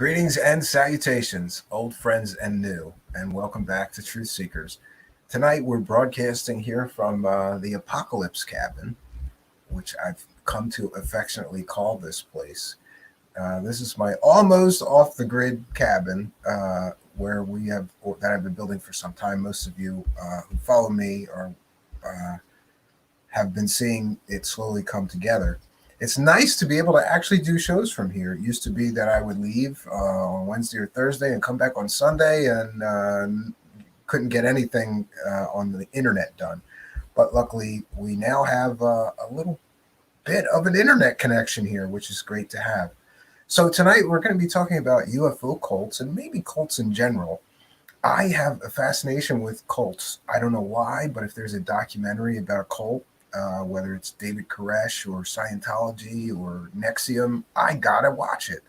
Greetings and salutations, old friends and new, and welcome back to Truthseekers. Tonight we're broadcasting here from the Apocalypse Cabin, which I've come to affectionately call this place. This is my almost off the grid cabin where that I've been building for some time. Most of you who follow me or have been seeing it slowly come together. It's nice to be able to actually do shows from here. It used to be that I would leave on Wednesday or Thursday and come back on Sunday and couldn't get anything on the internet done. But luckily, we now have a little bit of an internet connection here, which is great to have. So tonight, we're going to be talking about UFO cults and maybe cults in general. I have a fascination with cults. I don't know why, but if there's a documentary about a cult, whether it's David Koresh or Scientology or Nexium, I gotta watch it.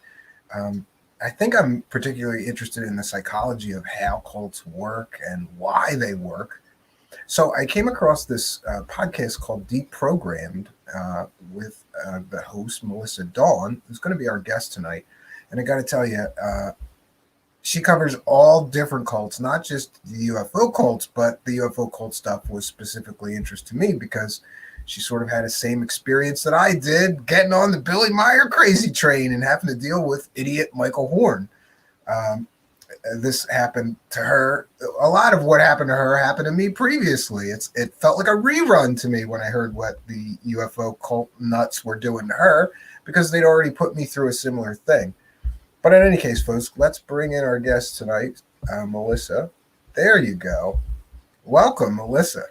I think I'm particularly interested in the psychology of how cults work and why they work. So I came across this podcast called Deprogrammed with the host, Melissa Dawn, who's going to be our guest tonight. And I got to tell you, she covers all different cults, not just the UFO cults, but the UFO cult stuff was specifically interest to me because she sort of had the same experience that I did getting on the Billy Meier crazy train and having to deal with idiot Michael Horn. This happened to her. A lot of what happened to her happened to me previously. It felt like a rerun to me when I heard what the UFO cult nuts were doing to her because they'd already put me through a similar thing. But in any case, folks, let's bring in our guest tonight, Melissa. There you go. Welcome, Melissa.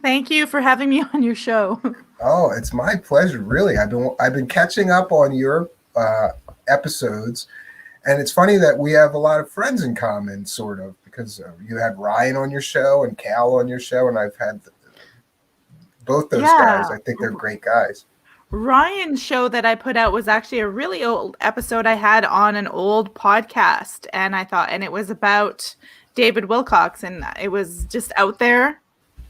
Thank you for having me on your show. Oh, it's my pleasure, really. I've been catching up on your episodes, and it's funny that we have a lot of friends in common, sort of, because you had Ryan on your show and Cal on your show, and I've had both those guys. I think they're great guys. Ryan's show that I put out was actually a really old episode I had on an old podcast, and it was about David Wilcox, and it was just out there.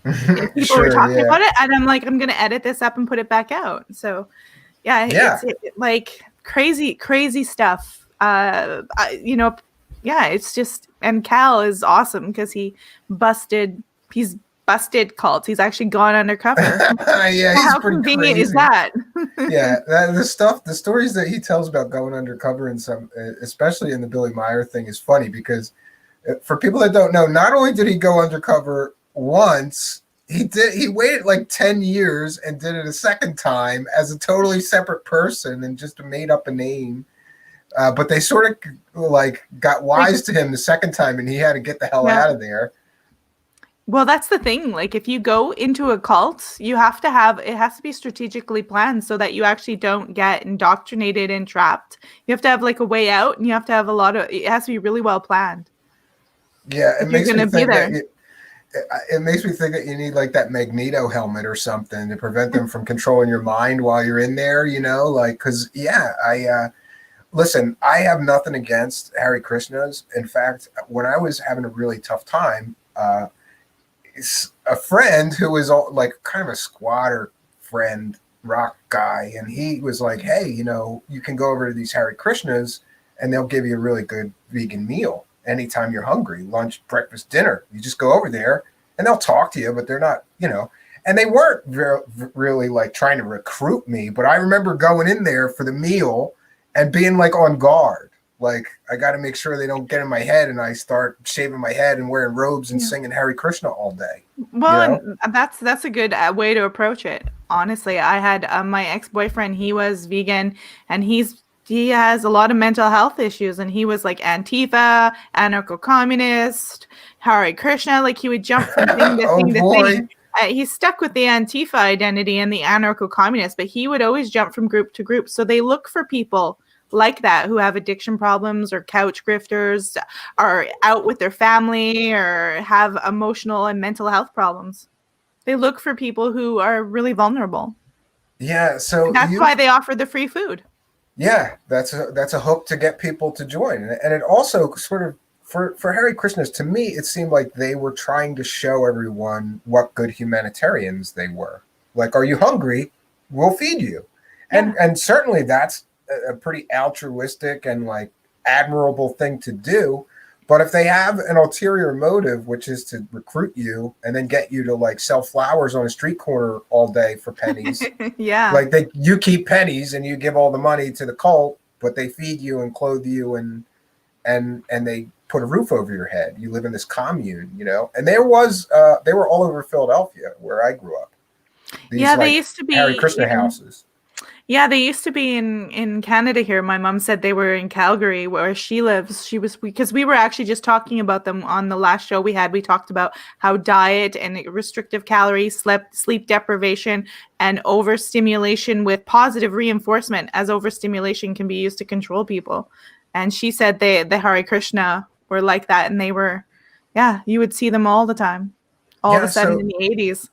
People were talking about it, and I'm like, I'm going to edit this up and put it back out. So, it's like crazy stuff. It's just, and Cal is awesome because he's busted cults. He's actually gone undercover. Yeah, how convenient is that? The stories that he tells about going undercover in some, especially in the Billy Meier thing, is funny because for people that don't know, not only did he go undercover once, he waited like 10 years and did it a second time as a totally separate person and just made up a name. But they sort of like got wise to him the second time, and he had to get the hell out of there. Well, that's the thing. Like, if you go into a cult, it has to be strategically planned so that you actually don't get indoctrinated and trapped. You have to have like a way out, and you have to have it has to be really well planned. Yeah, it makes me think that you need like that Magneto helmet or something to prevent them from controlling your mind while you're in there, listen, I have nothing against Hare Krishnas. In fact, when I was having a really tough time, a friend who was like kind of a squatter friend, rock guy, and he was like, hey, you can go over to these Hare Krishnas and they'll give you a really good vegan meal anytime you're hungry, lunch, breakfast, dinner. You just go over there and they'll talk to you, but they're not, and they weren't really like trying to recruit me. But I remember going in there for the meal and being like on guard. Like, I got to make sure they don't get in my head and I start shaving my head and wearing robes and singing Hare Krishna all day. Well, and that's a good way to approach it. Honestly, I had my ex-boyfriend, he was vegan, and he has a lot of mental health issues, and he was like Antifa, anarcho-communist, Hare Krishna. Like, he would jump from thing to thing to thing. He's stuck with the Antifa identity and the anarcho-communist, but he would always jump from group to group. So they look for people like that who have addiction problems or couch grifters, are out with their family, or have emotional and mental health problems. They look for people who are really vulnerable. Yeah, so that's why they offer the free food. Yeah, that's a hook to get people to join. And it also sort of, for Hare Krishnas, to me, it seemed like they were trying to show everyone what good humanitarians they were. Like, are you hungry? We'll feed you. And certainly that's a pretty altruistic and like admirable thing to do. But if they have an ulterior motive, which is to recruit you and then get you to like sell flowers on a street corner all day for pennies, Yeah. like you keep pennies and you give all the money to the cult, but they feed you and clothe you and they put a roof over your head. You live in this commune, you know. And they were all over Philadelphia where I grew up. These Yeah, they like used to Harry be Krishna houses. Yeah, they used to be in Canada here. My mom said they were in Calgary where she lives. She was because we were actually just talking about them on the last show we had. We talked about how diet and restrictive calories, sleep deprivation, and overstimulation with positive reinforcement, as overstimulation can be used to control people. And she said the Hare Krishna were like that, and they were, yeah, you would see them all the time, all of a Yeah, sudden in so the 80s.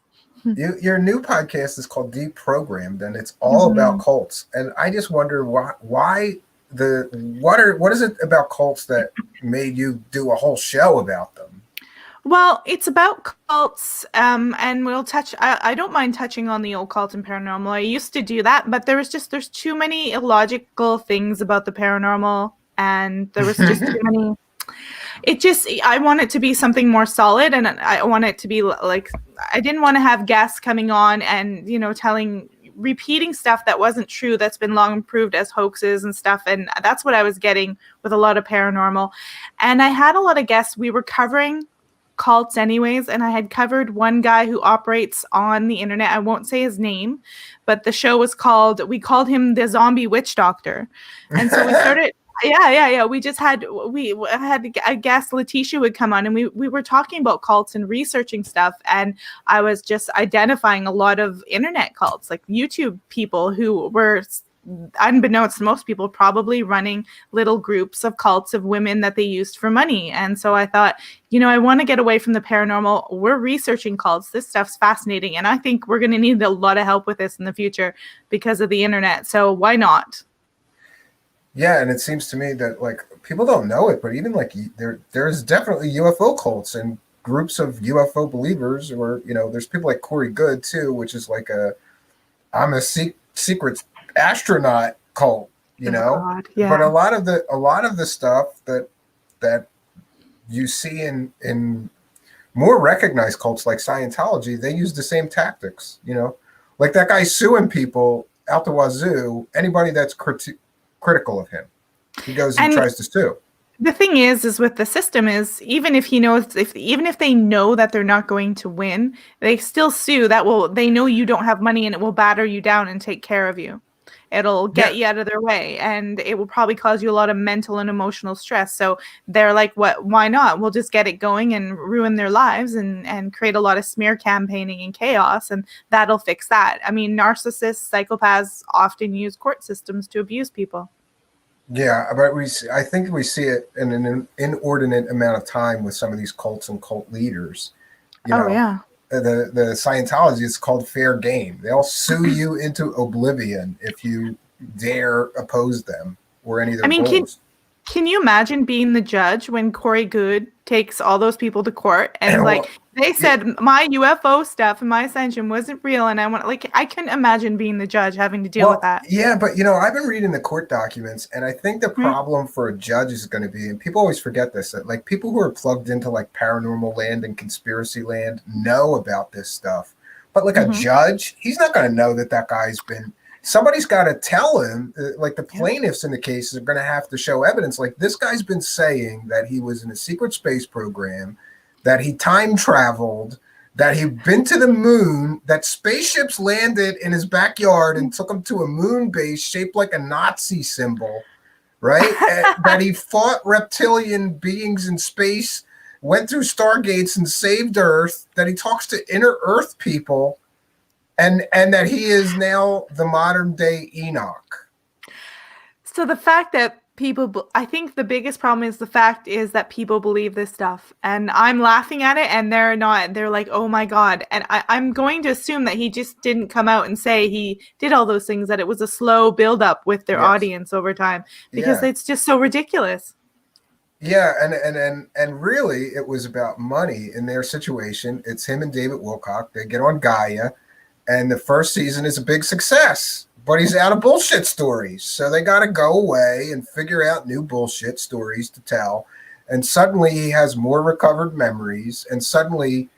your new podcast is called Deprogrammed, and it's all about Mhm. cults. And I just wonder why what is it about cults that made you do a whole show about them? Well, it's about cults, and we'll touch. I don't mind touching on the occult and paranormal. I used to do that, but there's too many illogical things about the paranormal, and there was just too many. It just I want it to be something more solid, and I want it to be like I didn't want to have guests coming on and repeating stuff that wasn't true that's been long proved as hoaxes and stuff, and that's what I was getting with a lot of paranormal. And I had a lot of guests. We were covering cults anyways, and I had covered one guy who operates on the internet. I won't say his name, but the show was we called him the zombie witch doctor. And so we started yeah. We had a guest, Letitia, would come on, and we were talking about cults and researching stuff. And I was just identifying a lot of internet cults, like YouTube people who were, unbeknownst to most people, probably running little groups of cults of women that they used for money. And so I thought, I want to get away from the paranormal. We're researching cults. This stuff's fascinating. And I think we're going to need a lot of help with this in the future because of the internet. So why not? Yeah, and it seems to me that like people don't know it, but even like there's definitely UFO cults and groups of UFO believers, or there's people like Corey Good too, which is like I'm a secret astronaut cult, Oh God, But yeah. a lot of the stuff that you see in more recognized cults like Scientology, they use the same tactics, like that guy suing people out the wazoo. Anybody that's critical of him, he goes and And tries to sue. the thing is with the system is, even if even if they know that they're not going to win, they still sue. They know you don't have money, and it will batter you down and take care of you. It'll Yeah, get you out of their way, and it will probably cause you a lot of mental and emotional stress. So they're like, what, why not? We'll just get it going and ruin their lives and create a lot of smear campaigning and chaos, and that'll fix that. I mean, narcissists, psychopaths often use court systems to abuse people. yeah, but I think we see it in an inordinate amount of time with some of these cults and cult leaders. You Oh know, yeah. the Scientology is called fair game. They'll sue you into oblivion if you dare oppose them or any of I their mean, goals. can you imagine being the judge when Corey Good takes all those people to court and And like well, they yeah, said my UFO stuff and my ascension wasn't real, and I couldn't imagine being the judge having to deal with well, that. yeah, but I've been reading the court documents, and I think the Hmm? problem for a judge is going to be, and people always forget this, that like people who are plugged into like paranormal land and conspiracy land know about this stuff, but like a Mm-hmm. judge, he's not going to know that guy's been. Somebody's got to tell him. Like the Yeah. plaintiffs in the cases are going to have to show evidence. Like this guy's been saying that he was in a secret space program, that he time traveled, that he'd been to the moon, that spaceships landed in his backyard and took him to a moon base shaped like a Nazi symbol, right? That he fought reptilian beings in space, went through stargates and saved Earth, that he talks to inner Earth people, and that he is now the modern day Enoch. So the fact that I think the biggest problem is the fact is that people believe this stuff, and I'm laughing at it, and they're not. They're like, "Oh my God!" And I'm going to assume that he just didn't come out and say he did all those things. That it was a slow build up with their Yes. audience over time, because Yeah. it's just so ridiculous. Yeah, and really it was about money in their situation. It's him and David Wilcock. They get on Gaia, and the first season is a big success. but he's out of bullshit stories. So they got to go away and figure out new bullshit stories to tell. And suddenly he has more recovered memories. And suddenly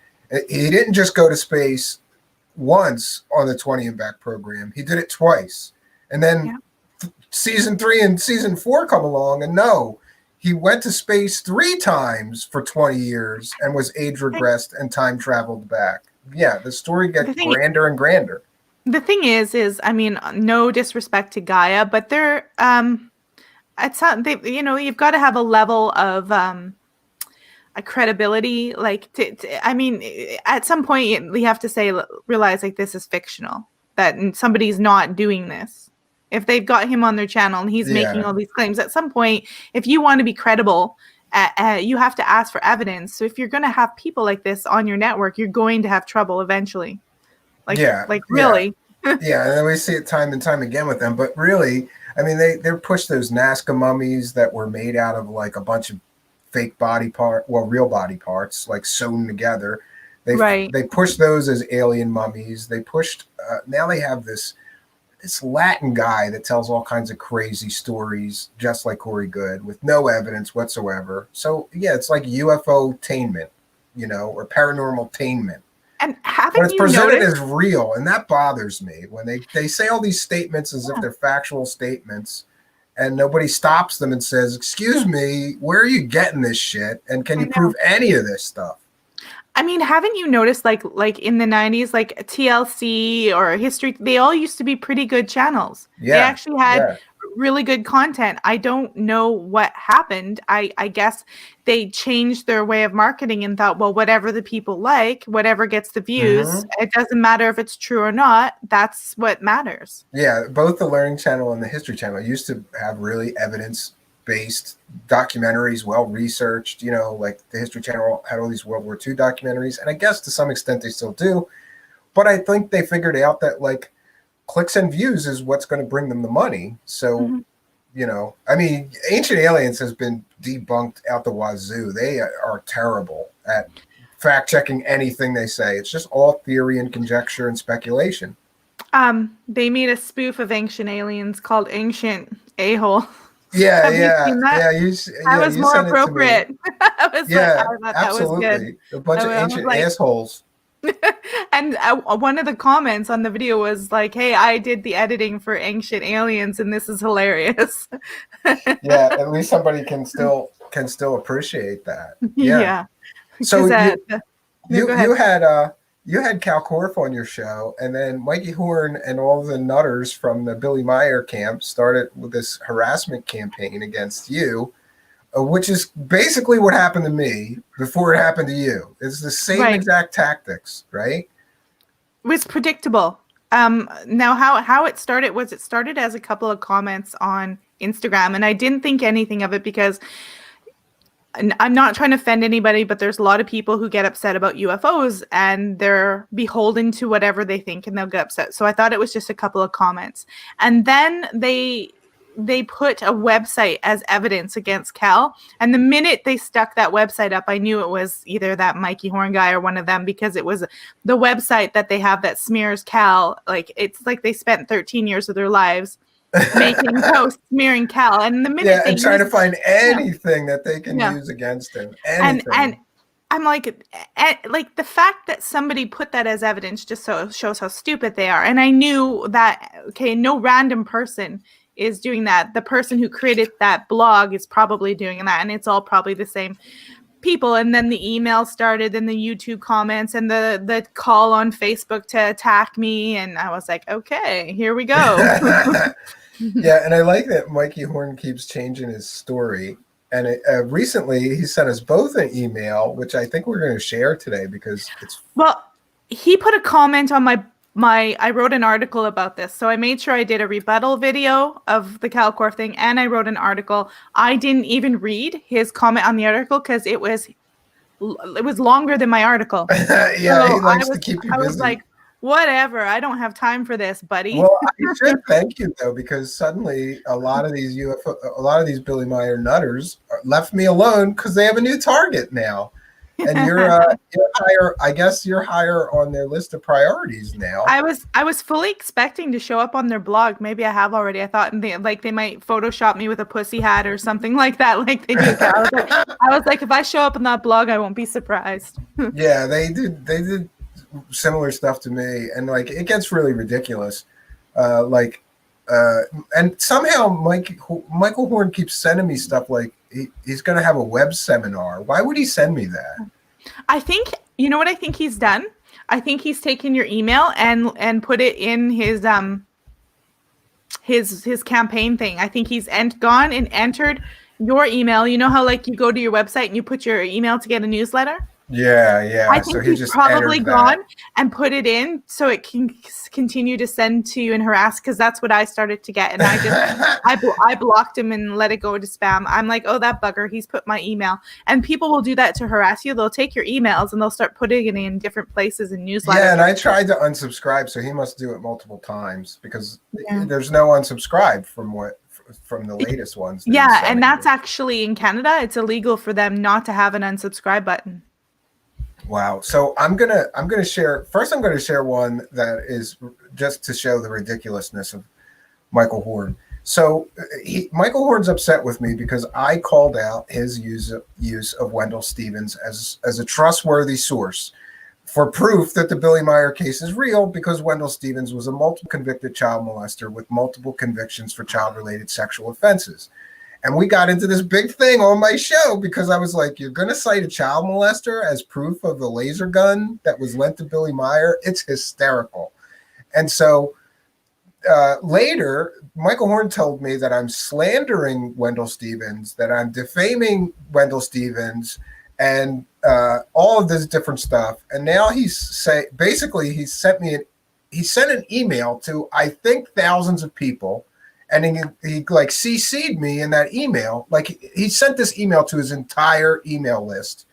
he didn't just go to space once on the 20 and Back program. He did it twice. And then season 3 and season 4 come along, and no, he went to space 3 times for 20 years and was age regressed and time traveled back. Yeah, the story gets grander and grander. The thing is, I mean, no disrespect to Gaia, but they're, it's not, you know, you've got to have a level of a credibility. Like, I mean, at some point you have to realize like this is fictional, that somebody's not doing this. If they've got him on their channel and he's making all these claims, at some point, if you want to be credible, you have to ask for evidence. So if you're going to have people like this on your network, you're going to have trouble eventually. Really. Yeah, and then we see it time and time again with them. But really, I mean, they push those Nazca mummies that were made out of like a bunch of fake real body parts, like sewn together. They pushed those as alien mummies. They pushed. Now they have this Latin guy that tells all kinds of crazy stories, just like Corey Good, with no evidence whatsoever. So yeah, it's like UFO-tainment, you know, or paranormal-tainment. And but it's presented as real, and that bothers me when they say all these statements as if they're factual statements, and nobody stops them and says, "Excuse me, where are you getting this shit? And can you prove any of this stuff?" I mean, haven't you noticed, like in the 90s, like TLC or History, they all used to be pretty good channels. Yeah, they actually had really good content. I don't know what happened. I guess they changed their way of marketing and thought, well, whatever the people like, whatever gets the views, it doesn't matter if it's true or not. That's what matters. Yeah, both the Learning Channel and the History Channel used to have really evidence-based documentaries, well-researched, you know, like the History Channel had all these World War II documentaries, and I guess to some extent they still do, but I think they figured out that, like, clicks and views is what's going to bring them the money. So, you know, I mean, Ancient Aliens has been debunked out the wazoo. They are terrible at fact-checking anything they say. It's just all theory and conjecture and speculation. They made a spoof of Ancient Aliens called Ancient A-Hole. Yeah, that was more appropriate. I was like, absolutely. That was good. A bunch of ancient assholes. And one of the comments on the video was like, "Hey, I did the editing for Ancient Aliens, and this is hilarious." Yeah, at least somebody can still appreciate that. Yeah. So you had Cal Korff on your show, and then Mikey Horn and all the nutters from the Billy Meier camp started with this harassment campaign against you, which is basically what happened to me before it happened to you. It's the same exact tactics, right? It was predictable. Now, how it started was it started as a couple of comments on Instagram, and I didn't think anything of it because I'm not trying to offend anybody, but there's a lot of people who get upset about UFOs and they're beholden to whatever they think and they'll get upset. So I thought it was just a couple of comments. And then they put a website as evidence against Cal. And the minute they stuck that website up, I knew it was either that Mikey Horn guy or one of them, because it was the website that they have that smears Cal. Like, it's like they spent 13 years of their lives making posts smearing Cal, and the minute and trying to find anything that they can use against him, anything. And I'm like the fact that somebody put that as evidence just shows how stupid they are. And I knew that no random person is doing that. The person who created that blog is probably doing that, and it's all probably the same people. And then the email started, and the YouTube comments, and the call on Facebook to attack me, and I was like, okay, here we go. Yeah, and I like that Mikey Horn keeps changing his story. And recently, he sent us both an email, which I think we're going to share today because it's... Well, he put a comment on I wrote an article about this. So I made sure I did a rebuttal video of the Cal Korff thing, and I wrote an article. I didn't even read his comment on the article because it was longer than my article. Yeah, so he likes to keep you busy. I was like, whatever, I don't have time for this, buddy. Well, I should thank you though, because suddenly a lot of these Billy Meier nutters left me alone because they have a new target now. And you're higher. I guess you're higher on their list of priorities now. I was fully expecting to show up on their blog. Maybe I have already. I thought they might Photoshop me with a pussy hat or something like that, like they do. I was like, if I show up on that blog, I won't be surprised. Yeah, they did. They did similar stuff to me, and like it gets really ridiculous. Like, and somehow Michael Horn keeps sending me stuff like he's going to have a web seminar. Why would he send me that? I think you know what I think he's done. I think he's taken your email and put it in his campaign thing. I think he's gone and entered your email. You know how like you go to your website and you put your email to get a newsletter? Yeah. I think So he he's just probably entered gone that. and put it in so it can continue to send to you and harass, because that's what I started to get. And I blocked him and let it go to spam. I'm like, oh, that bugger, he's put my email. And people will do that to harass you. They'll take your emails and they'll start putting it in different places in newsletters. Yeah, and I tried to unsubscribe, so he must do it multiple times because there's no unsubscribe from the latest ones. Yeah, and that's actually in Canada, it's illegal for them not to have an unsubscribe button. Wow. So I'm gonna share first. I'm gonna share one that is just to show the ridiculousness of Michael Horn. So Michael Horn's upset with me because I called out his use of Wendell Stevens as a trustworthy source for proof that the Billy Meier case is real, because Wendell Stevens was a multiple convicted child molester with multiple convictions for child-related sexual offenses. And we got into this big thing on my show because I was like, you're going to cite a child molester as proof of the laser gun that was lent to Billy Meier? It's hysterical. And so later, Michael Horn told me that I'm slandering Wendell Stevens, that I'm defaming Wendell Stevens, and all of this different stuff. And now he sent an email to, I think, thousands of people. And he like CC'd me in that email. Like he sent this email to his entire email list,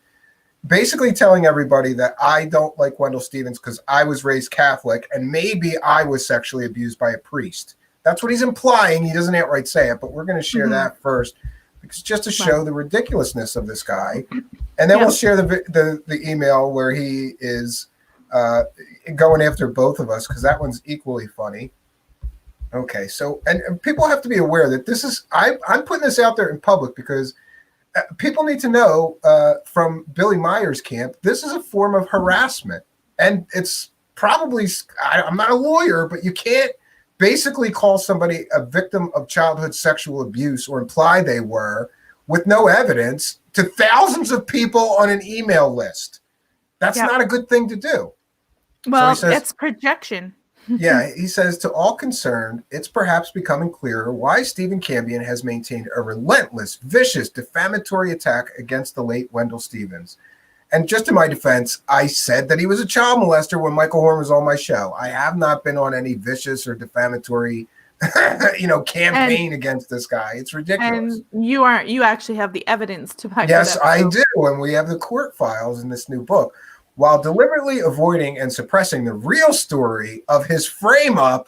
basically telling everybody that I don't like Wendell Stevens because I was raised Catholic and maybe I was sexually abused by a priest. That's what he's implying. He doesn't outright say it, but we're going to share that first, because just to show the ridiculousness of this guy. And then we'll share the email where he is going after both of us, because that one's equally funny. Okay, so and people have to be aware that this is I'm putting this out there in public because people need to know from Billy Meier's camp, this is a form of harassment, and it's probably, I'm not a lawyer, but you can't basically call somebody a victim of childhood sexual abuse or imply they were with no evidence to thousands of people on an email list. That's not a good thing to do. Well, so it's projection. Yeah, he says, to all concerned, it's perhaps becoming clearer why Stephen Cambion has maintained a relentless, vicious, defamatory attack against the late Wendell Stevens. And just in my defense, I said that he was a child molester when Michael Horn was on my show. I have not been on any vicious or defamatory, campaign against this guy. It's ridiculous. And you actually have the evidence to back it up. Yes, I do. And we have the court files in this new book. While deliberately avoiding and suppressing the real story of his frame-up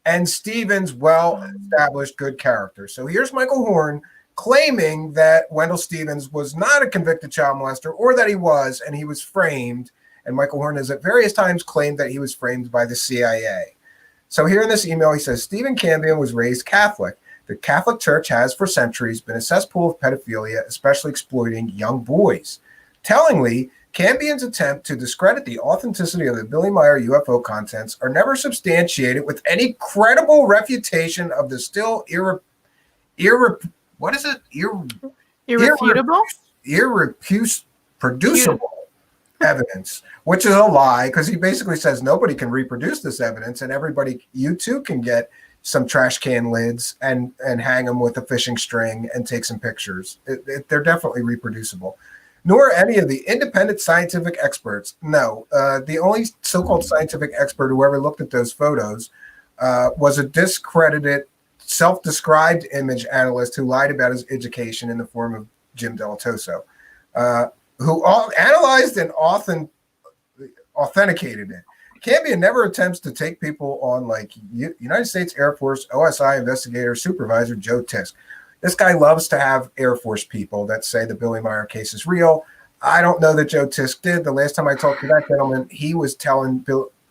and Stevens' well-established good character. So here's Michael Horn claiming that Wendell Stevens was not a convicted child molester, or that he was, and he was framed. And Michael Horn has at various times claimed that he was framed by the CIA. So here in this email, he says, Stephen Cambion was raised Catholic. The Catholic Church has for centuries been a cesspool of pedophilia, especially exploiting young boys. Tellingly, Cambion's attempt to discredit the authenticity of the Billy Meier UFO contents are never substantiated with any credible refutation of the still irreproducible evidence, which is a lie, because he basically says nobody can reproduce this evidence, and you too can get some trash can lids and hang them with a fishing string and take some pictures. They're definitely reproducible. Nor any of the independent scientific experts. No, the only so-called scientific expert who ever looked at those photos was a discredited, self-described image analyst who lied about his education in the form of Jim Delatoso, who analyzed and authenticated it. Cambion never attempts to take people on like United States Air Force OSI investigator supervisor Joe Tisk. This guy loves to have Air Force people that say the Billy Meier case is real. I don't know that Joe Tisk did. The last time I talked to that gentleman, he was telling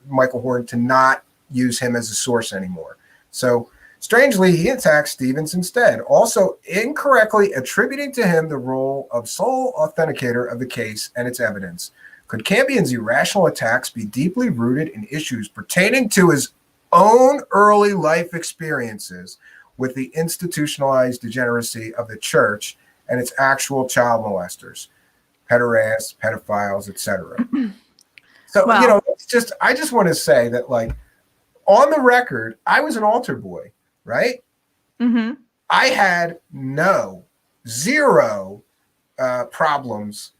Michael Horn to not use him as a source anymore. So strangely, he attacks Stevens instead, also incorrectly attributing to him the role of sole authenticator of the case and its evidence. Could Campion's irrational attacks be deeply rooted in issues pertaining to his own early life experiences with the institutionalized degeneracy of the church and its actual child molesters, pederasts, pedophiles, etc.? So, Well, it's just, I just want to say that, like, on the record, I was an altar boy, right? mm-hmm. I had zero problems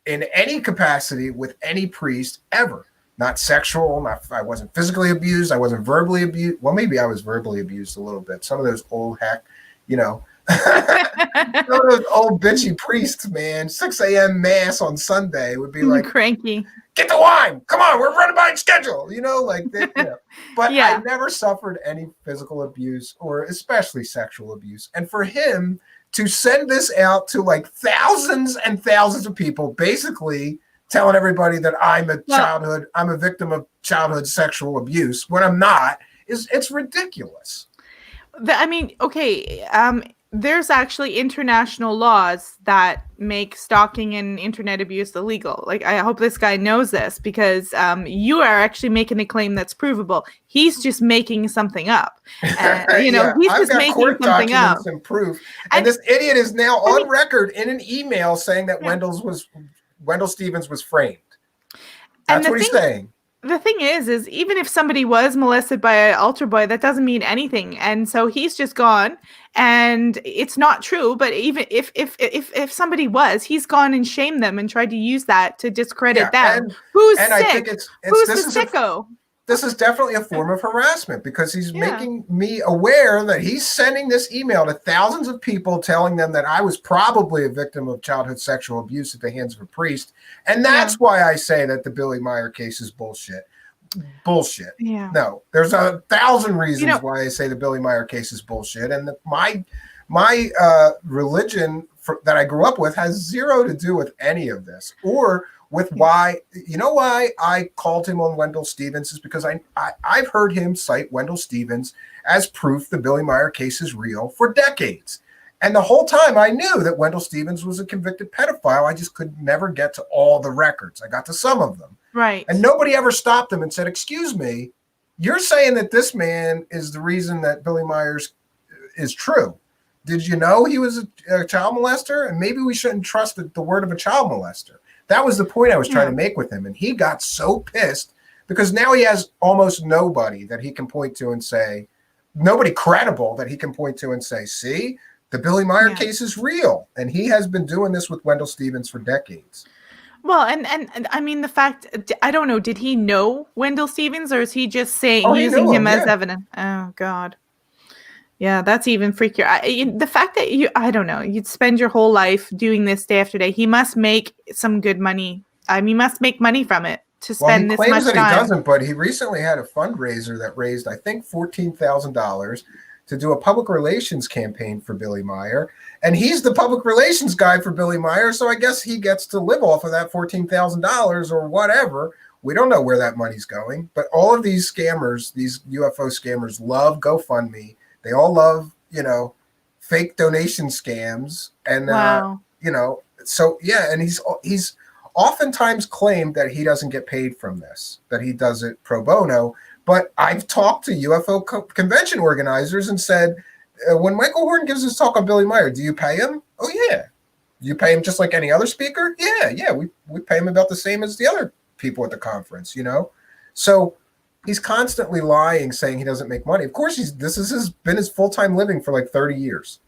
in any capacity with any priest ever. Not sexual. I wasn't physically abused. I wasn't verbally abused. Well, maybe I was verbally abused a little bit. Some of those old some of those old bitchy priests, man, 6 a.m. mass on Sunday would be like, cranky. Get the wine. Come on, we're running behind schedule. But Yeah. I never suffered any physical abuse or especially sexual abuse. And for him to send this out to like thousands and thousands of people, basically telling everybody that I'm a victim of childhood sexual abuse when I'm not, it's ridiculous. There's actually international laws that make stalking and internet abuse illegal. Like, I hope this guy knows this, because you are actually making a claim that's provable. He's just making something up. He's I've just got making court something up. documents and proof. And this idiot is now on record in an email saying that Wendell Stevens was framed. That's what he's saying. The thing is even if somebody was molested by an altar boy, that doesn't mean anything. And so he's just gone, and it's not true. But even if somebody was, he's gone and shamed them and tried to use that to discredit them. Who's sick? I think Who's the sicko? This is definitely a form of harassment, because he's making me aware that he's sending this email to thousands of people telling them that I was probably a victim of childhood sexual abuse at the hands of a priest. And that's why I say that the Billy Meier case is bullshit. Bullshit. Yeah. No, there's 1,000 reasons why I say the Billy Meier case is bullshit. And my religion that I grew up with has zero to do with any of this, or with why I called him on Wendell Stevens is because I've heard him cite Wendell Stevens as proof the Billy Meier case is real for decades. And the whole time I knew that Wendell Stevens was a convicted pedophile. I just could never get to all the records. I got to some of them. Right. And nobody ever stopped him and said, excuse me, you're saying that this man is the reason that Billy Meier's is true. Did you know he was a child molester? And maybe we shouldn't trust the word of a child molester. That was the point I was trying to make with him. And he got so pissed because now he has almost nobody that he can point to and say, nobody credible that he can point to and say, see, the Billy Meier case is real. And he has been doing this with Wendell Stevens for decades. Well, and I mean, the fact, I don't know, did he know Wendell Stevens, or is he just saying using him as evidence? Oh, God. Yeah, that's even freakier. The fact that you'd spend your whole life doing this day after day. He must make some good money. He must make money from it to spend this much time. He claims that he doesn't, but he recently had a fundraiser that raised, I think, $14,000 to do a public relations campaign for Billy Meier. And he's the public relations guy for Billy Meier, so I guess he gets to live off of that $14,000 or whatever. We don't know where that money's going. But all of these scammers, these UFO scammers, love GoFundMe. They all love, fake donation scams. And, and he's oftentimes claimed that he doesn't get paid from this, that he does it pro bono. But I've talked to UFO convention organizers and said, when Michael Horn gives his talk on Billy Meier, do you pay him? Oh, yeah. You pay him just like any other speaker? Yeah. We pay him about the same as the other people at the conference, So he's constantly lying, saying he doesn't make money. Of course, this has been his full-time living for like 30 years.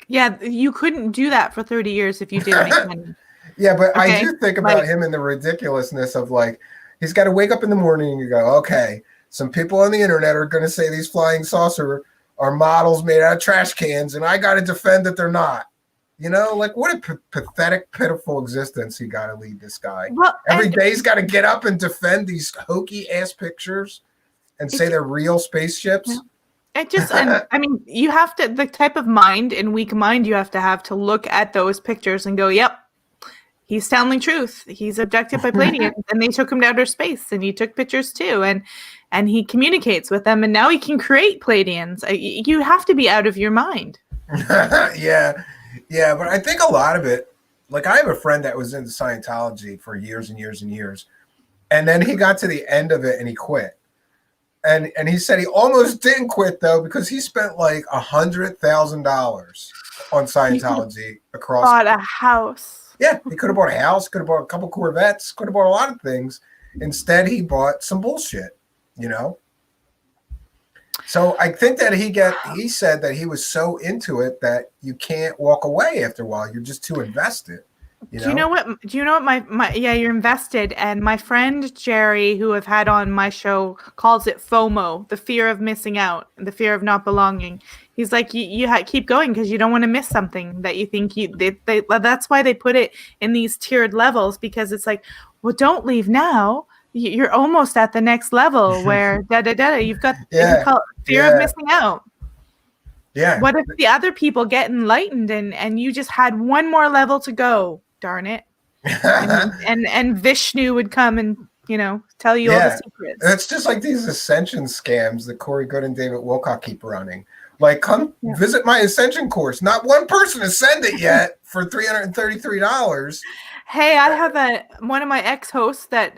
Yeah, you couldn't do that for 30 years if you didn't make money. Yeah, but I do think about him and the ridiculousness of he's got to wake up in the morning and you go, okay, some people on the internet are going to say these flying saucer are models made out of trash cans, and I got to defend that they're not. What a pathetic, pitiful existence he got to lead, this guy. Well, every day he's got to get up and defend these hokey ass pictures and say they're real spaceships. You have to, the type of mind and weak mind you have to look at those pictures and go, yep, he's telling the truth. He's abducted by Pleiadians, and they took him to outer space, and he took pictures too, and he communicates with them, and now he can create Pleiadians. You have to be out of your mind. Yeah, but I think a lot of it, like I have a friend that was into Scientology for years and years and years, and then he got to the end of it and he quit. And he said he almost didn't quit though because he spent like $100,000 on Scientology across. Bought a house. Yeah, he could have bought a house, could have bought a couple Corvettes, could have bought a lot of things. Instead, he bought some bullshit, you know. So I think that he said that he was so into it that you can't walk away after a while. You're just too invested. Do you know what? Yeah, you're invested. And my friend Jerry, who I've had on my show, calls it FOMO, the fear of missing out, the fear of not belonging. He's like, you keep going because you don't want to miss something that you think that's why they put it in these tiered levels, because it's like, well, don't leave now. You're almost at the next level where you've got fear of missing out. Yeah. What if the other people get enlightened and you just had one more level to go? Darn it. and Vishnu would come and, tell you all the secrets. It's just like these ascension scams that Corey Good and David Wilcock keep running. Like, come visit my ascension course. Not one person ascended yet for $333. Hey, I have one of my ex-hosts that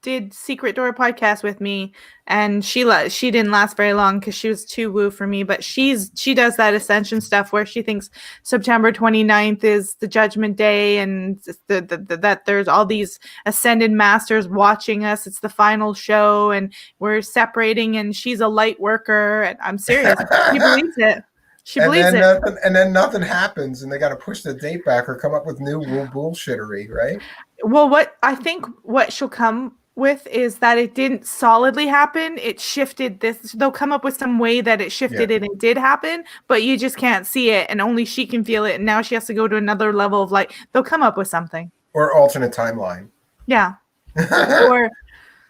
did Secret Door podcast with me, and she didn't last very long because she was too woo for me, but she does that ascension stuff where she thinks September 29th is the judgment day, and that there's all these ascended masters watching us. It's the final show, and we're separating, and she's a light worker, and I'm serious. She believes it. She believes it. And then nothing happens, and they got to push the date back or come up with new bullshittery, right? Well, what she'll come with is that it didn't solidly happen. It shifted this. They'll come up with some way that it shifted and it did happen, but you just can't see it, and only she can feel it. And now she has to go to another level of light. They'll come up with something. Or alternate timeline. Yeah.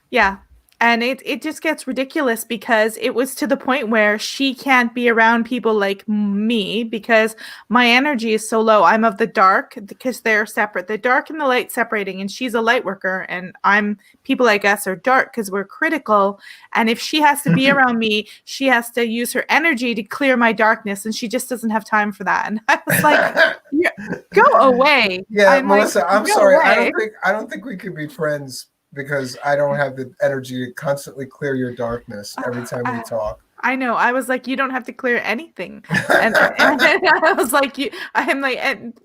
Yeah. And it just gets ridiculous because it was to the point where she can't be around people like me because my energy is so low. I'm of the dark because they're separate. The dark and the light separating, and she's a light worker, and people like us are dark because we're critical. And if she has to be around me, she has to use her energy to clear my darkness, and she just doesn't have time for that. And I was like, go away. Yeah, Melissa, I'm sorry. Away. I don't think we could be friends, because I don't have the energy to constantly clear your darkness every time we talk. I know. I was like, you don't have to clear anything. And I was like,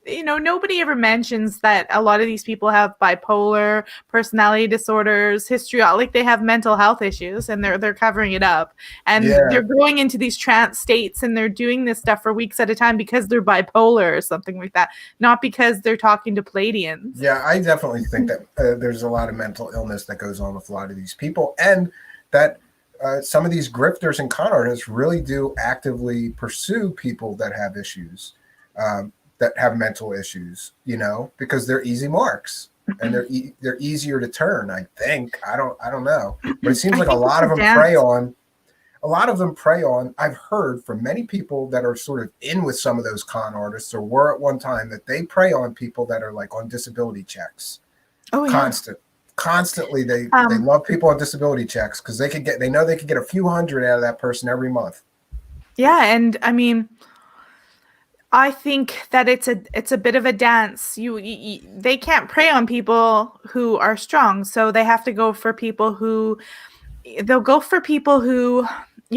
nobody ever mentions that a lot of these people have bipolar personality disorders, like they have mental health issues, and they're covering it up. And they're going into these trance states, and they're doing this stuff for weeks at a time because they're bipolar or something like that, not because they're talking to Pleiadians. Yeah, I definitely think that there's a lot of mental illness that goes on with a lot of these people, and that some of these grifters and con artists really do actively pursue people that have issues, that have mental issues, because they're easy marks and they're easier to turn. I think I don't know, but it seems like a lot of them prey on. A lot of them prey on. I've heard from many people that are sort of in with some of those con artists, or were at one time, that they prey on people that are like on disability checks. Oh, yeah. Constantly they love people on disability checks because they know they could get a few hundred out of that person every month. Yeah, and I mean, I think that it's a bit of a dance. They can't prey on people who are strong, so they have to go for people who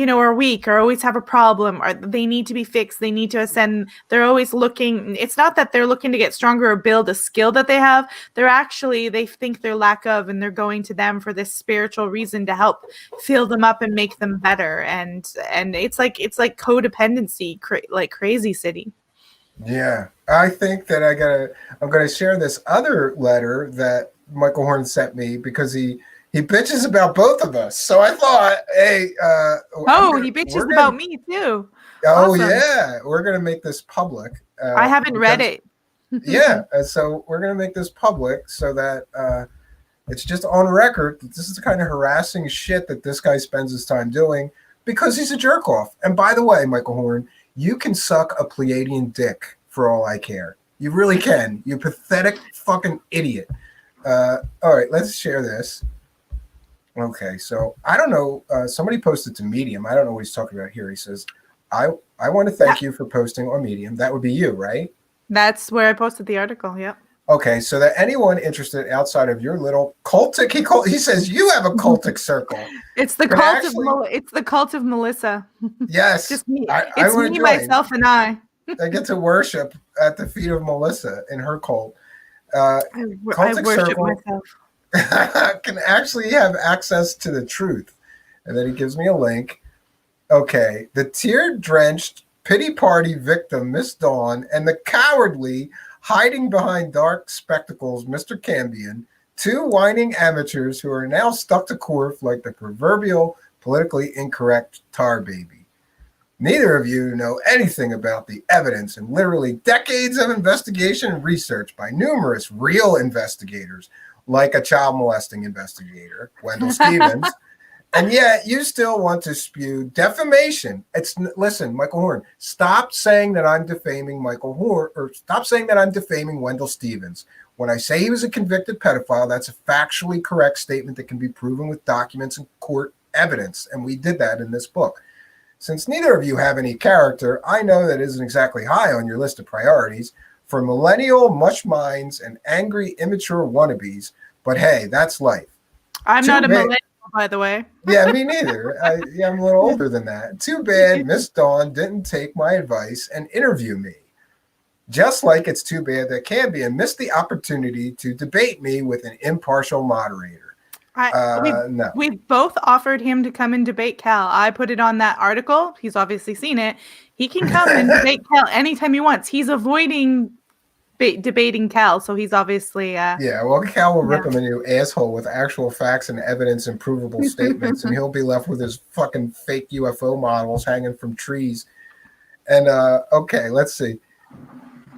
are weak or always have a problem, or they need to be fixed. They need to ascend. They're always looking. It's not that they're looking to get stronger or build a skill that they have. They think they're lack of, and they're going to them for this spiritual reason to help fill them up and make them better. And it's like codependency, like crazy city. Yeah, I think that I'm gonna share this other letter that Michael Horn sent me because he bitches about both of us. So I thought, hey. He bitches about me too. Oh, awesome. Yeah. We're going to make this public. I haven't read it. Yeah. So we're going to make this public so that it's just on record that this is the kind of harassing shit that this guy spends his time doing because he's a jerk off. And by the way, Michael Horn, you can suck a Pleiadian dick for all I care. You really can. You pathetic fucking idiot. All right, let's share this. Okay, so I don't know. Somebody posted to Medium. I don't know what he's talking about here. He says, I want to thank you for posting on Medium. That would be you, right? That's where I posted the article. Yep. Okay, so that anyone interested outside of your little cultic, he says you have a cultic circle. It's the cult it's the cult of Melissa. Yes, Just me. I It's me, myself, and I. I get to worship at the feet of Melissa in her cult. I Cultic worship circle myself. can actually have access to the truth, and then he gives me a link. Okay, the tear-drenched pity party victim, Miss Dawn, and the cowardly, hiding behind dark spectacles, Mr. Cambion, two whining amateurs who are now stuck to Corf like the proverbial politically incorrect tar baby. Neither of you know anything about the evidence and literally decades of investigation and research by numerous real investigators, like a child molesting investigator, Wendell Stevens. And yet you still want to spew defamation. Listen, Michael Horn, stop saying that I'm defaming Michael Horn, or stop saying that I'm defaming Wendell Stevens. When I say he was a convicted pedophile, that's a factually correct statement that can be proven with documents and court evidence. And we did that in this book. Since neither of you have any character, I know that isn't exactly high on your list of priorities for millennial mush minds and angry, immature wannabes. But hey, that's life. I'm not a millennial, by the way. Yeah, me neither. I'm a little older than that. Too bad Miss Dawn didn't take my advice and interview me. Just like it's too bad that Cambion missed the opportunity to debate me with an impartial moderator. No. We both offered him to come and debate Cal. I put it on that article. He's obviously seen it. He can come and debate Cal anytime he wants. He's avoiding debating Cal, so he's obviously yeah, well, Cal will rip him a new asshole with actual facts and evidence and provable statements, and he'll be left with his fucking fake UFO models hanging from trees. And okay, let's see.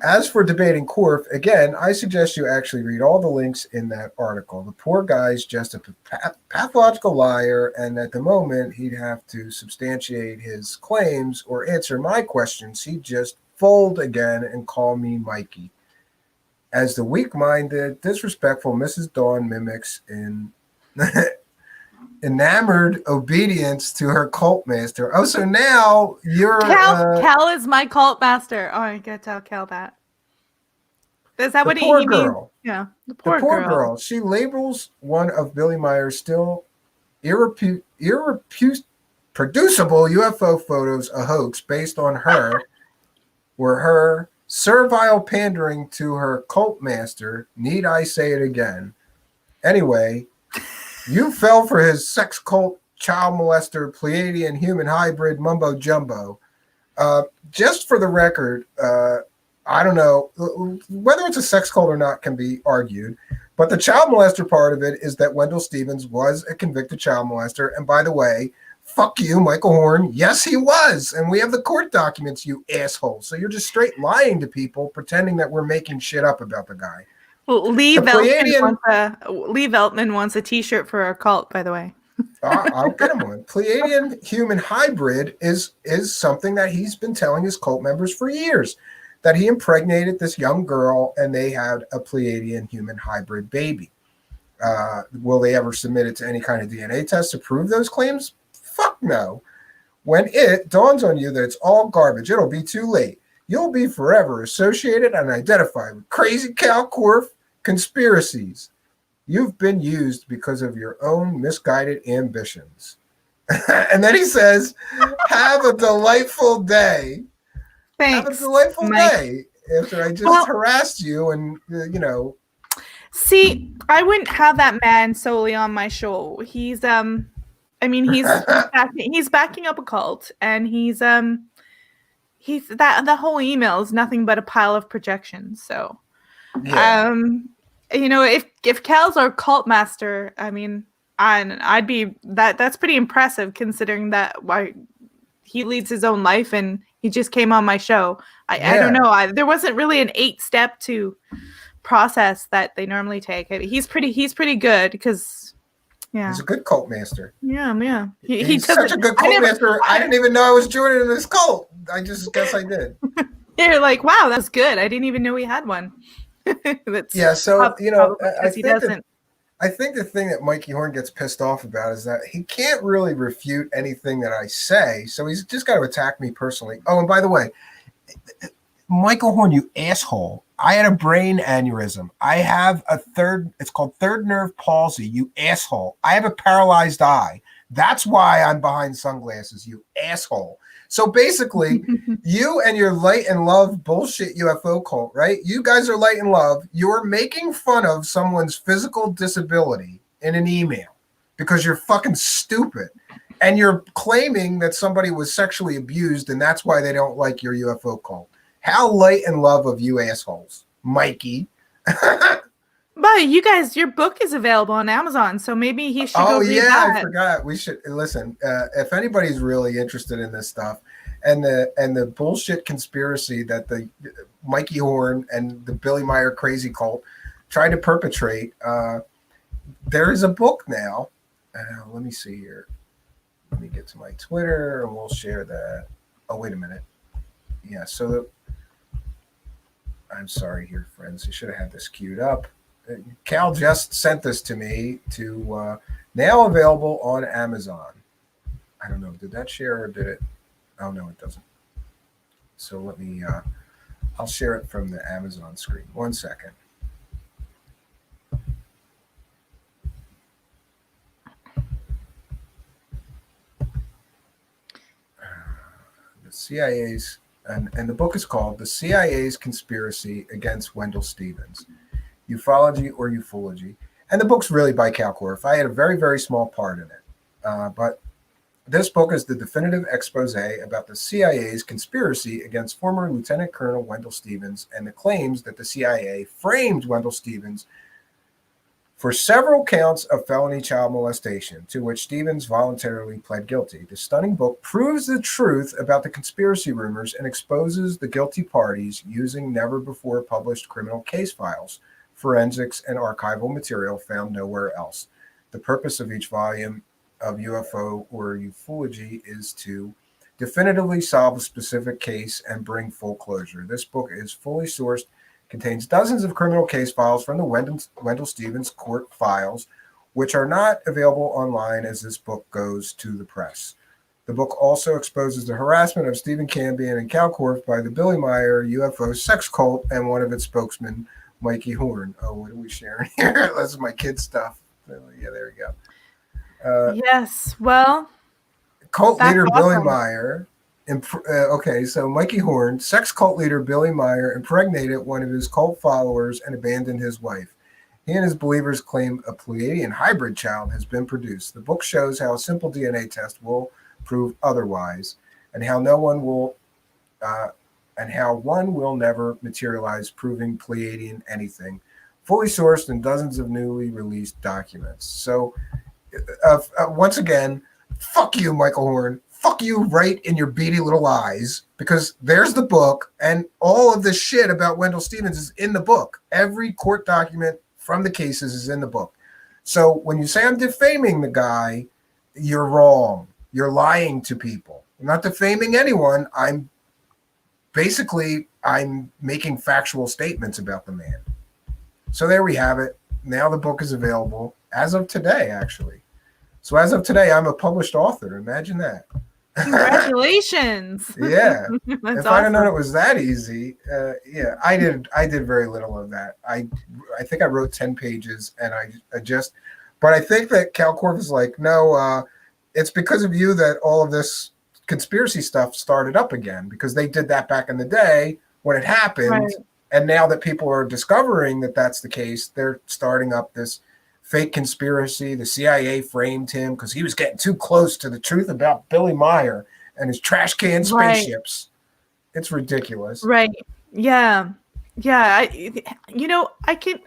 As for debating Corf, again, I suggest you actually read all the links in that article. The poor guy's just a pathological liar, and at the moment he'd have to substantiate his claims or answer my questions. He'd just fold again and call me Mikey. As the weak-minded, disrespectful Mrs. Dawn mimics in enamored obedience to her cult master. Oh, so now you're... Cal is my cult master. Oh, I gotta tell Cal that. Is that what he means? Yeah, the poor girl. She labels one of Billy Meier's still irreproducible UFO photos a hoax based on her, were her servile pandering to her cult master. Need I say it again? Anyway, you fell for his sex cult, child molester, Pleiadian human hybrid mumbo jumbo. Just for the record, I don't know whether it's a sex cult or not can be argued, but the child molester part of it is that Wendell Stevens was a convicted child molester. And by the way, fuck you, Michael Horn. Yes, he was. And we have the court documents, you asshole. So you're just straight lying to people, pretending that we're making shit up about the guy. Well, Lee Veltman wants a t-shirt for our cult, by the way. I'll get him one. Pleiadian human hybrid is something that he's been telling his cult members for years, that he impregnated this young girl and they had a Pleiadian human hybrid baby. Will they ever submit it to any kind of DNA test to prove those claims? Fuck no. When it dawns on you that it's all garbage, it'll be too late. You'll be forever associated and identified with crazy Cal Corf conspiracies. You've been used because of your own misguided ambitions. And then he says, have a delightful day. Thanks. Have a delightful day. After I just harassed you and, See, I wouldn't have that man solely on my show. He's he's backing up a cult, and he's that the whole email is nothing but a pile of projections. So, if Cal's our cult master, I'd be that's pretty impressive considering that why he leads his own life and he just came on my show. I don't know. There wasn't really an 8-step to process that they normally take. He's pretty good because he's a good cult master. Yeah. He's such a good cult master. I didn't even know I was joining this cult. I just guess I did. You're like, wow, that was good. I didn't even know we had one. That's Yeah, so probably I because he think doesn't. I think the thing that Mikey Horn gets pissed off about is that he can't really refute anything that I say, so he's just got to attack me personally. Oh, and by the way, Michael Horn, you asshole. I had a brain aneurysm. I have it's called third nerve palsy, you asshole. I have a paralyzed eye. That's why I'm behind sunglasses, you asshole. So basically, you and your light and love bullshit UFO cult, right? You guys are light and love. You're making fun of someone's physical disability in an email because you're fucking stupid. And you're claiming that somebody was sexually abused and that's why they don't like your UFO cult. How light and love of you assholes, Mikey. But you guys, your book is available on Amazon, so maybe he should go Oh read yeah, I that. forgot. We should listen. If anybody's really interested in this stuff, and the bullshit conspiracy that the Mikey Horn and the Billy Meier crazy cult tried to perpetrate, there is a book now. Let me see here. Let me get to my Twitter, and we'll share that. Oh wait a minute. Yeah. So I'm sorry here, friends. I should have had this queued up. Cal just sent this to me to now available on Amazon. I don't know. Did that share or did it? Oh, no, it doesn't. So let me, I'll share it from the Amazon screen. 1 second. The CIA's, and the book is called The CIA's Conspiracy Against Wendell Stevens. Ufology or Ufology. And the book's really by Cal Korff. I had a very, very small part in it. But this book is the definitive expose about the CIA's conspiracy against former Lieutenant Colonel Wendell Stevens and the claims that the CIA framed Wendell Stevens for several counts of felony child molestation, to which Stevens voluntarily pled guilty. The stunning book proves the truth about the conspiracy rumors and exposes the guilty parties using never before published criminal case files, forensics, and archival material found nowhere else. The purpose of each volume of UFO or ufology is to definitively solve a specific case and bring full closure. This book is fully sourced, contains dozens of criminal case files from the Wendell Stevens court files, which are not available online as this book goes to the press. The book also exposes the harassment of Stephen Cambion and Cal Korff by the Billy Meier UFO sex cult and one of its spokesmen, Mikey Horn. Oh, what are we sharing here? This is my kid stuff. Yeah, there we go. Yes, well, Cult that's leader Billy awesome. Meier. Okay, so Mikey Horn, sex cult leader Billy Meier impregnated one of his cult followers and abandoned his wife. He and his believers claim a Pleiadian hybrid child has been produced. The book shows how a simple DNA test will prove otherwise, and how one will never materialize, proving Pleiadian anything. Fully sourced in dozens of newly released documents. So, once again, fuck you, Michael Horn. Fuck you right in your beady little eyes, because there's the book, and all of this shit about Wendell Stevens is in the book. Every court document from the cases is in the book. So when you say I'm defaming the guy, you're wrong. You're lying to people. I'm not defaming anyone. I'm making factual statements about the man. So there we have it. Now the book is available as of today, actually. So as of today, I'm a published author. Imagine that. Congratulations. Yeah. That's If awesome. I'd have known it was that easy, yeah, I did very little of that. I think I wrote 10 pages, and but I think that Cal Korff is like, no, it's because of you that all of this conspiracy stuff started up again, because they did that back in the day when it happened. Right. And now that people are discovering that that's the case, they're starting up this fake conspiracy. The CIA framed him because he was getting too close to the truth about Billy Meier and his trash can spaceships. Right. It's ridiculous. Right. Yeah. Yeah. I can,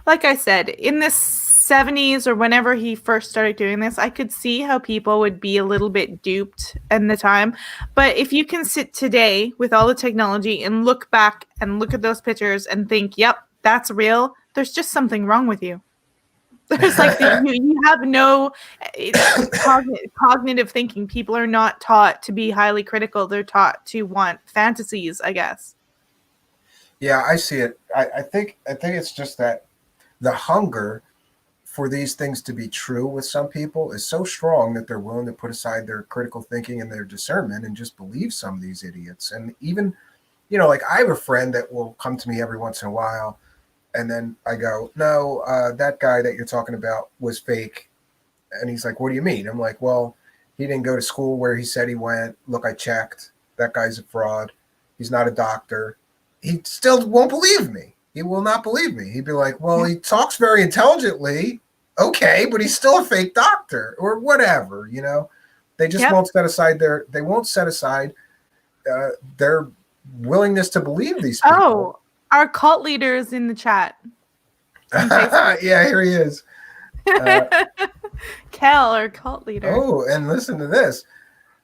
like I said, in the 70s or whenever he first started doing this, I could see how people would be a little bit duped in the time. But if you can sit today with all the technology and look back and look at those pictures and think, yep, that's real, there's just something wrong with you. There's like you have no cognitive thinking. People are not taught to be highly critical. They're taught to want fantasies, I guess. Yeah, I see it. I think it's just that the hunger for these things to be true with some people is so strong that they're willing to put aside their critical thinking and their discernment and just believe some of these idiots. And even, like I have a friend that will come to me every once in a while, and then I go, no, that guy that you're talking about was fake. And he's like, what do you mean? I'm like, well, he didn't go to school where he said he went. Look, I checked. That guy's a fraud. He's not a doctor. He still won't believe me. He will not believe me. He'd be like, well, he talks very intelligently. Okay, but he's still a fake doctor or whatever, They just Yep. won't they won't set aside their willingness to believe these people. Oh, our cult leader is in the chat. Yeah, here he is. Kel, our cult leader. Oh, and listen to this.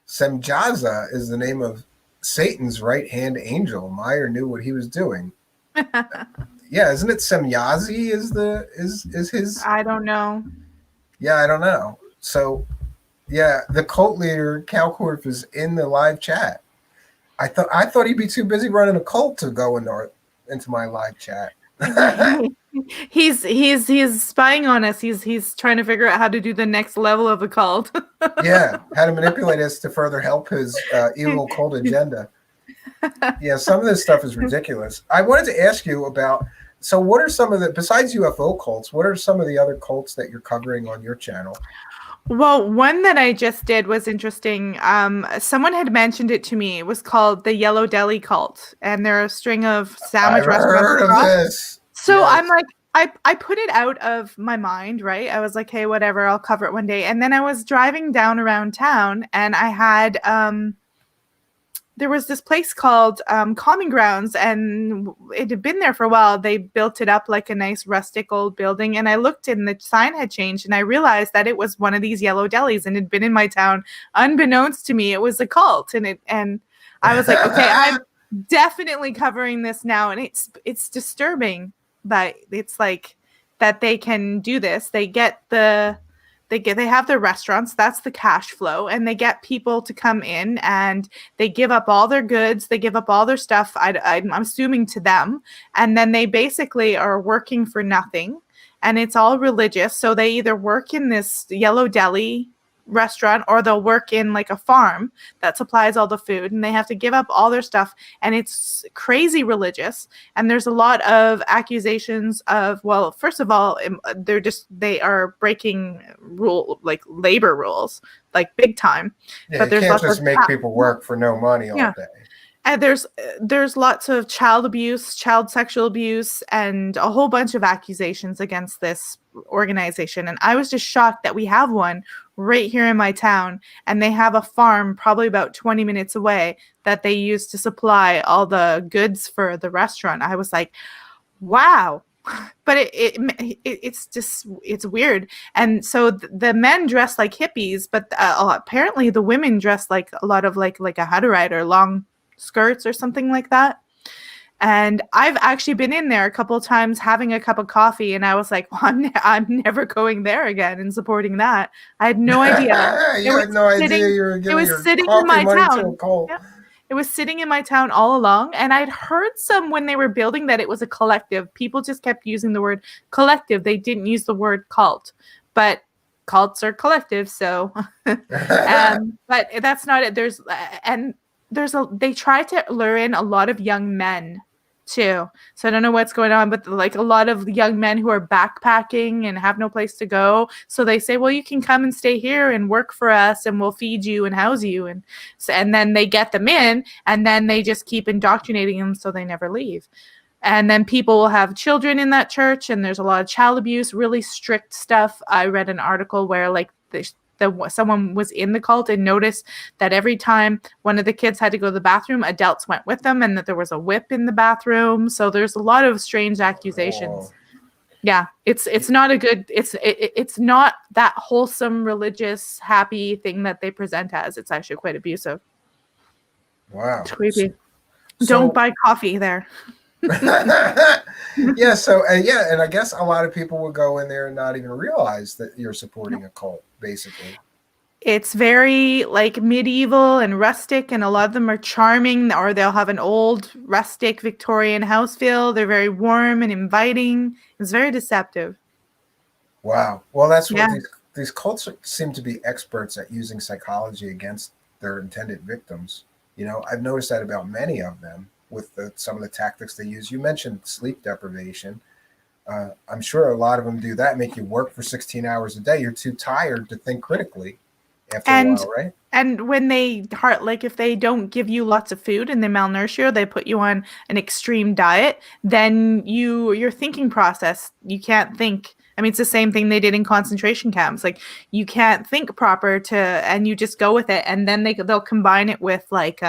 Semjaza is the name of Satan's right-hand angel. Meier knew what he was doing. Yeah, isn't it Semyazi is his? I don't know. Yeah, I don't know. So, yeah, the cult leader Calcorp is in the live chat. I thought he'd be too busy running a cult to go into my live chat. He's spying on us. He's trying to figure out how to do the next level of a cult. Yeah, how to manipulate us to further help his evil cult agenda. Yeah, some of this stuff is ridiculous. I wanted to ask you about, so what are some of the, besides UFO cults, what are some of the other cults that you're covering on your channel? Well, one that I just did was interesting. Someone had mentioned it to me. It was called the Yellow Deli cult, and they're a string of sandwich restaurants. Heard of this. So yes. I'm like, I put it out of my mind, right? I was like, hey, whatever, I'll cover it one day. And then I was driving down around town, and I had there was this place called Common Grounds, and it had been there for a while. They built it up like a nice rustic old building, and I looked and the sign had changed, and I realized that it was one of these yellow delis and had been in my town. Unbeknownst to me, it was a cult, and I was like, okay, I'm definitely covering this now, and it's disturbing that it's like that they can do this. They have their restaurants, that's the cash flow, and they get people to come in and they give up all their goods, they give up all their stuff, I'm assuming, to them, and then they basically are working for nothing, and it's all religious. So they either work in this Yellow Deli restaurant or they'll work in like a farm that supplies all the food, and they have to give up all their stuff, and it's crazy religious. And there's a lot of accusations of, well, first of all, they are breaking labor rules, like big time. Yeah, but you can't just make people work for no money all day. And there's lots of child abuse, child sexual abuse, and a whole bunch of accusations against this organization. And I was just shocked that we have one right here in my town, and they have a farm probably about 20 minutes away that they use to supply all the goods for the restaurant. I was like, wow. But it's weird. And so the men dress like hippies, but apparently the women dress like a lot of like a how to ride or long skirts or something like that. And I've actually been in there a couple of times having a cup of coffee, and I was like, well, I'm never going there again and supporting that. I had no idea. You had no idea you were giving your coffee money to a cult. Yeah. It was sitting in my town all along, and I'd heard when they were building that it was a collective. People just kept using the word collective. They didn't use the word cult, but cults are collective. So, but that's not it. They try to lure in a lot of young men too. So I don't know what's going on, but like a lot of young men who are backpacking and have no place to go. So they say, well, you can come and stay here and work for us, and we'll feed you and house you. And then they get them in, and then they just keep indoctrinating them so they never leave. And then people will have children in that church, and there's a lot of child abuse, really strict stuff. I read an article where like someone was in the cult and noticed that every time one of the kids had to go to the bathroom, adults went with them, and that there was a whip in the bathroom. So there's a lot of strange accusations. Yeah, it's not a good, it's not that wholesome, religious, happy thing that they present as. It's actually quite abusive. Wow. It's creepy. Don't buy coffee there. Yeah, so and I guess a lot of people will go in there and not even realize that you're supporting a cult, basically. It's very like medieval and rustic, and a lot of them are charming, or they'll have an old rustic Victorian house feel. They're very warm and inviting. It's very deceptive. Wow. Well, that's what Yeah. these cults seem to be experts at using psychology against their intended victims. I've noticed that about many of them with some of the tactics they use. You mentioned sleep deprivation. I'm sure a lot of them do that, make you work for 16 hours a day. You're too tired to think critically after a And while, right? and when they heart like if they don't give you lots of food and they malnourish you, they put you on an extreme diet, then your thinking process, you can't think. I mean, it's the same thing they did in concentration camps. Like you can't think proper to, and you just go with it, and then they'll combine it with like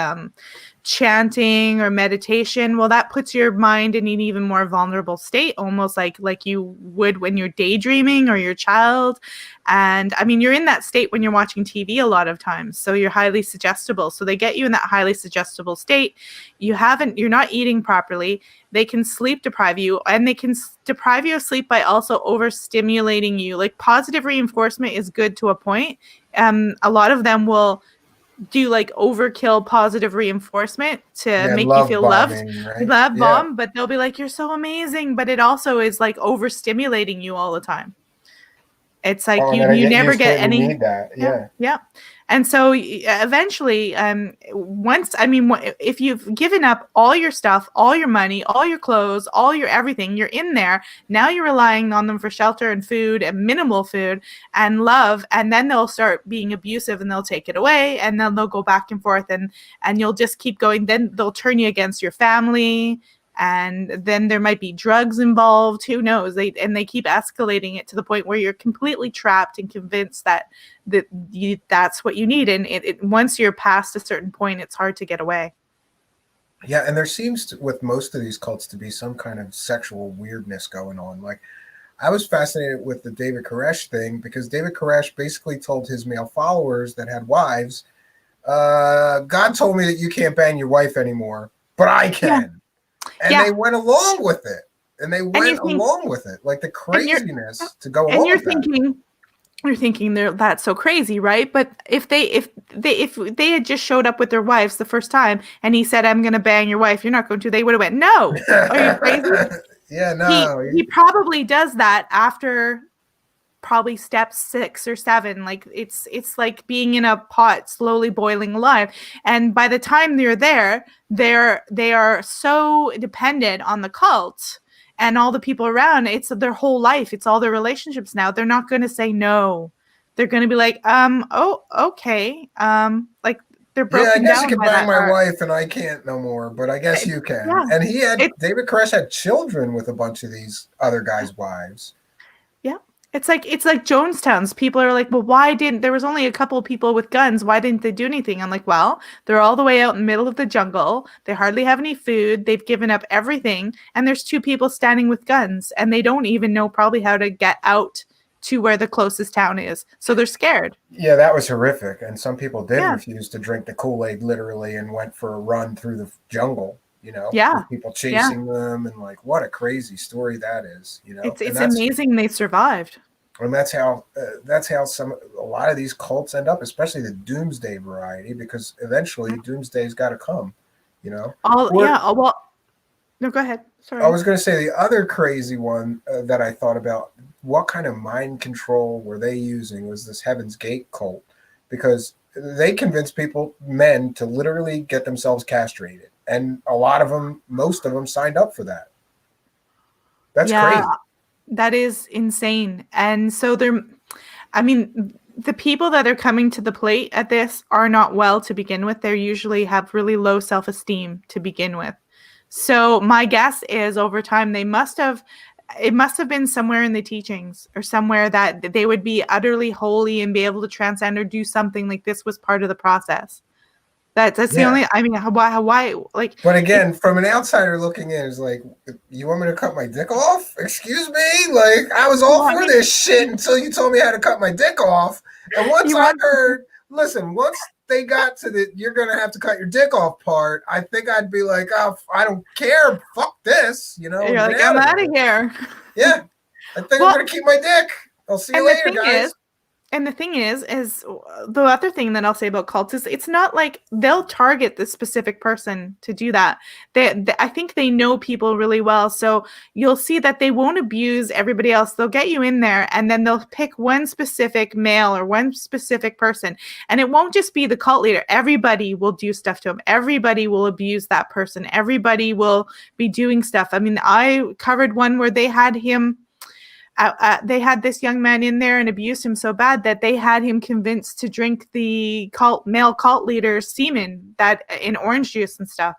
chanting or meditation. Well, that puts your mind in an even more vulnerable state, almost like you would when you're daydreaming or your child. And I mean, you're in that state when you're watching TV a lot of times, so you're highly suggestible. So they get you in that highly suggestible state. You're not eating properly. They can sleep deprive you, and they can deprive you of sleep by also overstimulating you. Like positive reinforcement is good to a point. A lot of them will do like overkill positive reinforcement to Yeah, make you love feel loved. bombing, You right? love Yeah. bomb, but they'll be like, you're so amazing. But it also is like overstimulating you all the time. It's like Oh, and you then I you get never used to get it. You any. need that. Yeah, Yeah. yeah. And so eventually, once I mean, if you've given up all your stuff, all your money, all your clothes, all your everything, you're in there. Now you're relying on them for shelter and food and minimal food and love, and then they'll start being abusive and they'll take it away, and then they'll go back and forth, and you'll just keep going. Then they'll turn you against your family, and then there might be drugs involved. Who knows? They keep escalating it to the point where you're completely trapped and convinced that's what you need. And once you're past a certain point, it's hard to get away. Yeah, and there seems to, with most of these cults, to be some kind of sexual weirdness going on. Like, I was fascinated with the David Koresh thing because David Koresh basically told his male followers that had wives, God told me that you can't bang your wife anymore, but I Yeah, can. And yeah. they went along with it. And they And you went think, along with it. Like the and you're, craziness to go and along with that. you're thinking that's so crazy, right? But if they had just showed up with their wives the first time and he said, I'm gonna bang your wife, you're not going to, they would have went, no. Are you crazy? Yeah, He no. he probably does that after probably step 6 or 7. Like it's like being in a pot slowly boiling alive, and by the time they're there, they are so dependent on the cult and all the people around. It's their whole life, it's all their relationships. Now they're not going to say no. They're going to be like, oh, okay, like they're Yeah, I broken guess you down can by bang that my part. wife and I can't no more, but I guess you can. Yeah, And it David Koresh had children with a bunch of these other guys' wives. Yeah. It's like Jonestown's. People are like, well, why didn't there was only a couple of people with guns? Why didn't they do anything? I'm like, well, they're all the way out in the middle of the jungle. They hardly have any food. They've given up everything. And there's 2 people standing with guns, and they don't even know probably how to get out to where the closest town is. So they're scared. Yeah, that was horrific. And some people did Yeah. refuse to drink the Kool-Aid literally and went for a run through the jungle, Yeah. with people Yeah. chasing them and like what a crazy story that is. It's And it's that's amazing they survived. and that's how a lot of these cults end up, especially the doomsday variety, because eventually doomsday's got to come, you know. All Or yeah. Oh, well, no, go ahead. I Sorry. was going to say the other crazy one that I thought about, what kind of mind control were they using, was this Heaven's Gate cult, because they convinced men, to literally get themselves castrated. And a lot of them, most of them signed up for that. That's Yeah. crazy. That is insane. And so I mean, the people that are coming to the plate at this are not well to begin with. They usually have really low self-esteem to begin with. So my guess is over time it must have been somewhere in the teachings or somewhere that they would be utterly holy and be able to transcend or do something like this was part of the process. That's the Yeah. only, I mean, why like But it, again, from an outsider looking in, it's like, you want me to cut my dick off? Excuse me? Like, I was you all want for me this shit until you told me how to cut my dick off. And once you I want heard, listen, once they got to the you're going to have to cut your dick off part, I think I'd be like, oh, I don't care. Fuck this, you're and get like, out I'm of out of there. here. Yeah. I think I'm Well, going to keep my dick. I'll see you and the later, thing is, guys. And the thing is the other thing that I'll say about cults is it's not like they'll target the specific person to do that. I think they know people really well. So you'll see that they won't abuse everybody else. They'll get you in there and then they'll pick one specific male or one specific person. And it won't just be the cult leader. Everybody will do stuff to him. Everybody will abuse that person. Everybody will be doing stuff. I mean, I covered one where they had him they had this young man in there and abused him so bad that they had him convinced to drink the male cult leader's semen that in orange juice and stuff.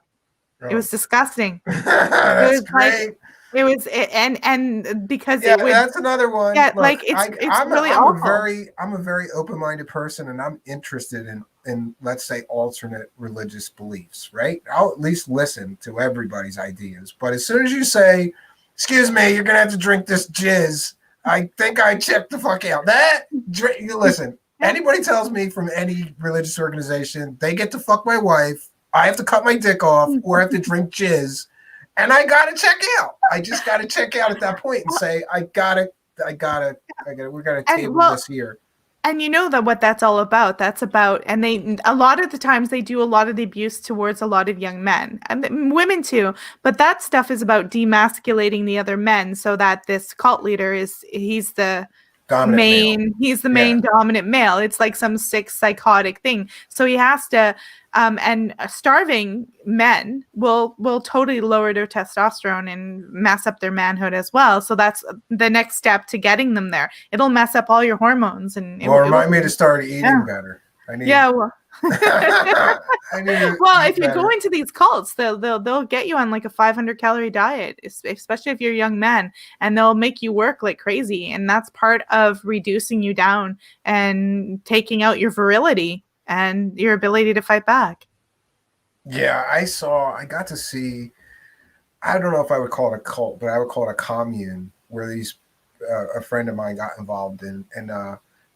Oh. It was disgusting. That's great. It was and because yeah, it would, that's another one. yeah, Look, like it's really awful. I'm a very open-minded person, and I'm interested in let's say alternate religious beliefs. Right? I'll at least listen to everybody's ideas. But as soon as you say, "Excuse me, you're gonna have to drink this jizz," I think I checked the fuck out. Listen, anybody tells me from any religious organization they get to fuck my wife, I have to cut my dick off, or I have to drink jizz, and I gotta check out. I just gotta check out at that point and say, we gotta table this here. And you know that what that's all about. That's about, and a lot of the times they do a lot of the abuse towards a lot of young men and women too. But that stuff is about demasculating the other men so that this cult leader he's the main dominant male. It's like some sick psychotic thing. So he has to, and starving men will totally lower their testosterone and mess up their manhood as well. So that's the next step to getting them there. It'll mess up all your hormones and remind me to start eating better. If you go into these cults, they'll get you on like a 500 calorie diet, especially if you're a young man, and they'll make you work like crazy, and that's part of reducing you down and taking out your virility and your ability to fight back. Yeah, I got to see, I don't know if I would call it a cult, but I would call it a commune where a friend of mine got involved in, and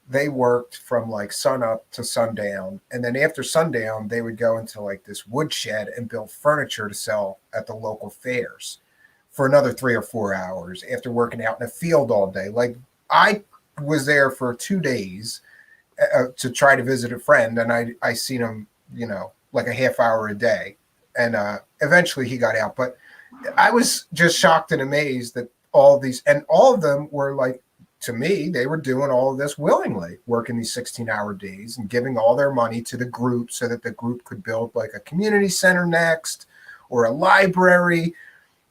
they worked from like sun up to sundown. And then after sundown, they would go into like this woodshed and build furniture to sell at the local fairs for another 3 or 4 hours after working out in a field all day. Like I was there for 2 days to try to visit a friend, and I seen him, like a half hour a day. And eventually he got out. But I was just shocked and amazed that all of them were like, to me, they were doing all of this willingly, working these 16-hour days and giving all their money to the group so that the group could build like a community center next or a library.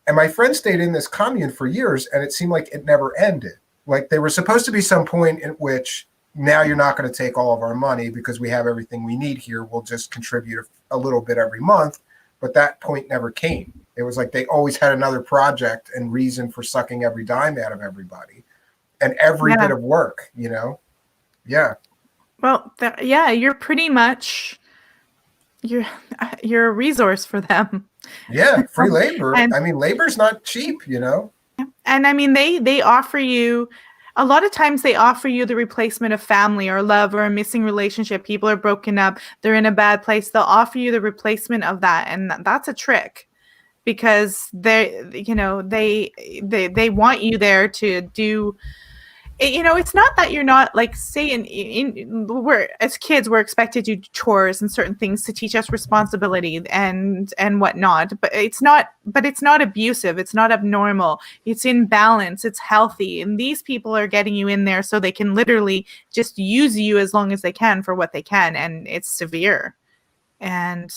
And my friend stayed in this commune for years, and it seemed like it never ended. Like there was supposed to be some point in which, now you're not going to take all of our money because we have everything we need here. We'll just contribute a little bit every month. But that point never came. It was like they always had another project and reason for sucking every dime out of everybody. And every bit of work, Yeah. Well, you're pretty much you're a resource for them. Yeah, free labor. I mean, labor's not cheap, And I mean, they offer you, a lot of times they offer you the replacement of family or love or a missing relationship. People are broken up, they're in a bad place. They'll offer you the replacement of that, and that's a trick. Because they want you there to do. It's not that you're not, like, say we're as kids we're expected to do chores and certain things to teach us responsibility and whatnot, but it's not abusive, it's not abnormal, it's in balance, it's healthy, and these people are getting you in there so they can literally just use you as long as they can for what they can, and it's severe. And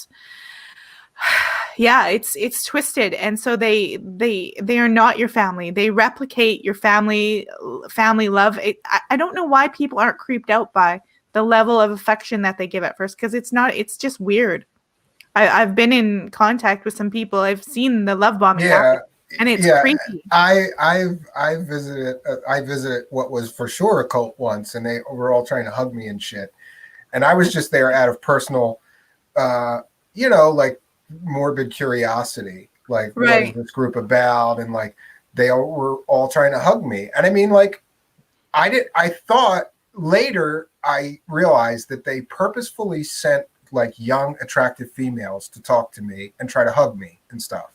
yeah, it's twisted, and so they are not your family. They replicate your family love. I don't know why people aren't creeped out by the level of affection that they give at first, because it's just weird. I've been in contact with some people. I've seen the love bombing happen, and it's creepy. I visited what was for sure a cult once, and they were all trying to hug me and shit, and I was just there out of personal, like, morbid curiosity, like what is this group about, and like they were all trying to hug me. And I mean, like, I thought later I realized that they purposefully sent like young attractive females to talk to me and try to hug me and stuff.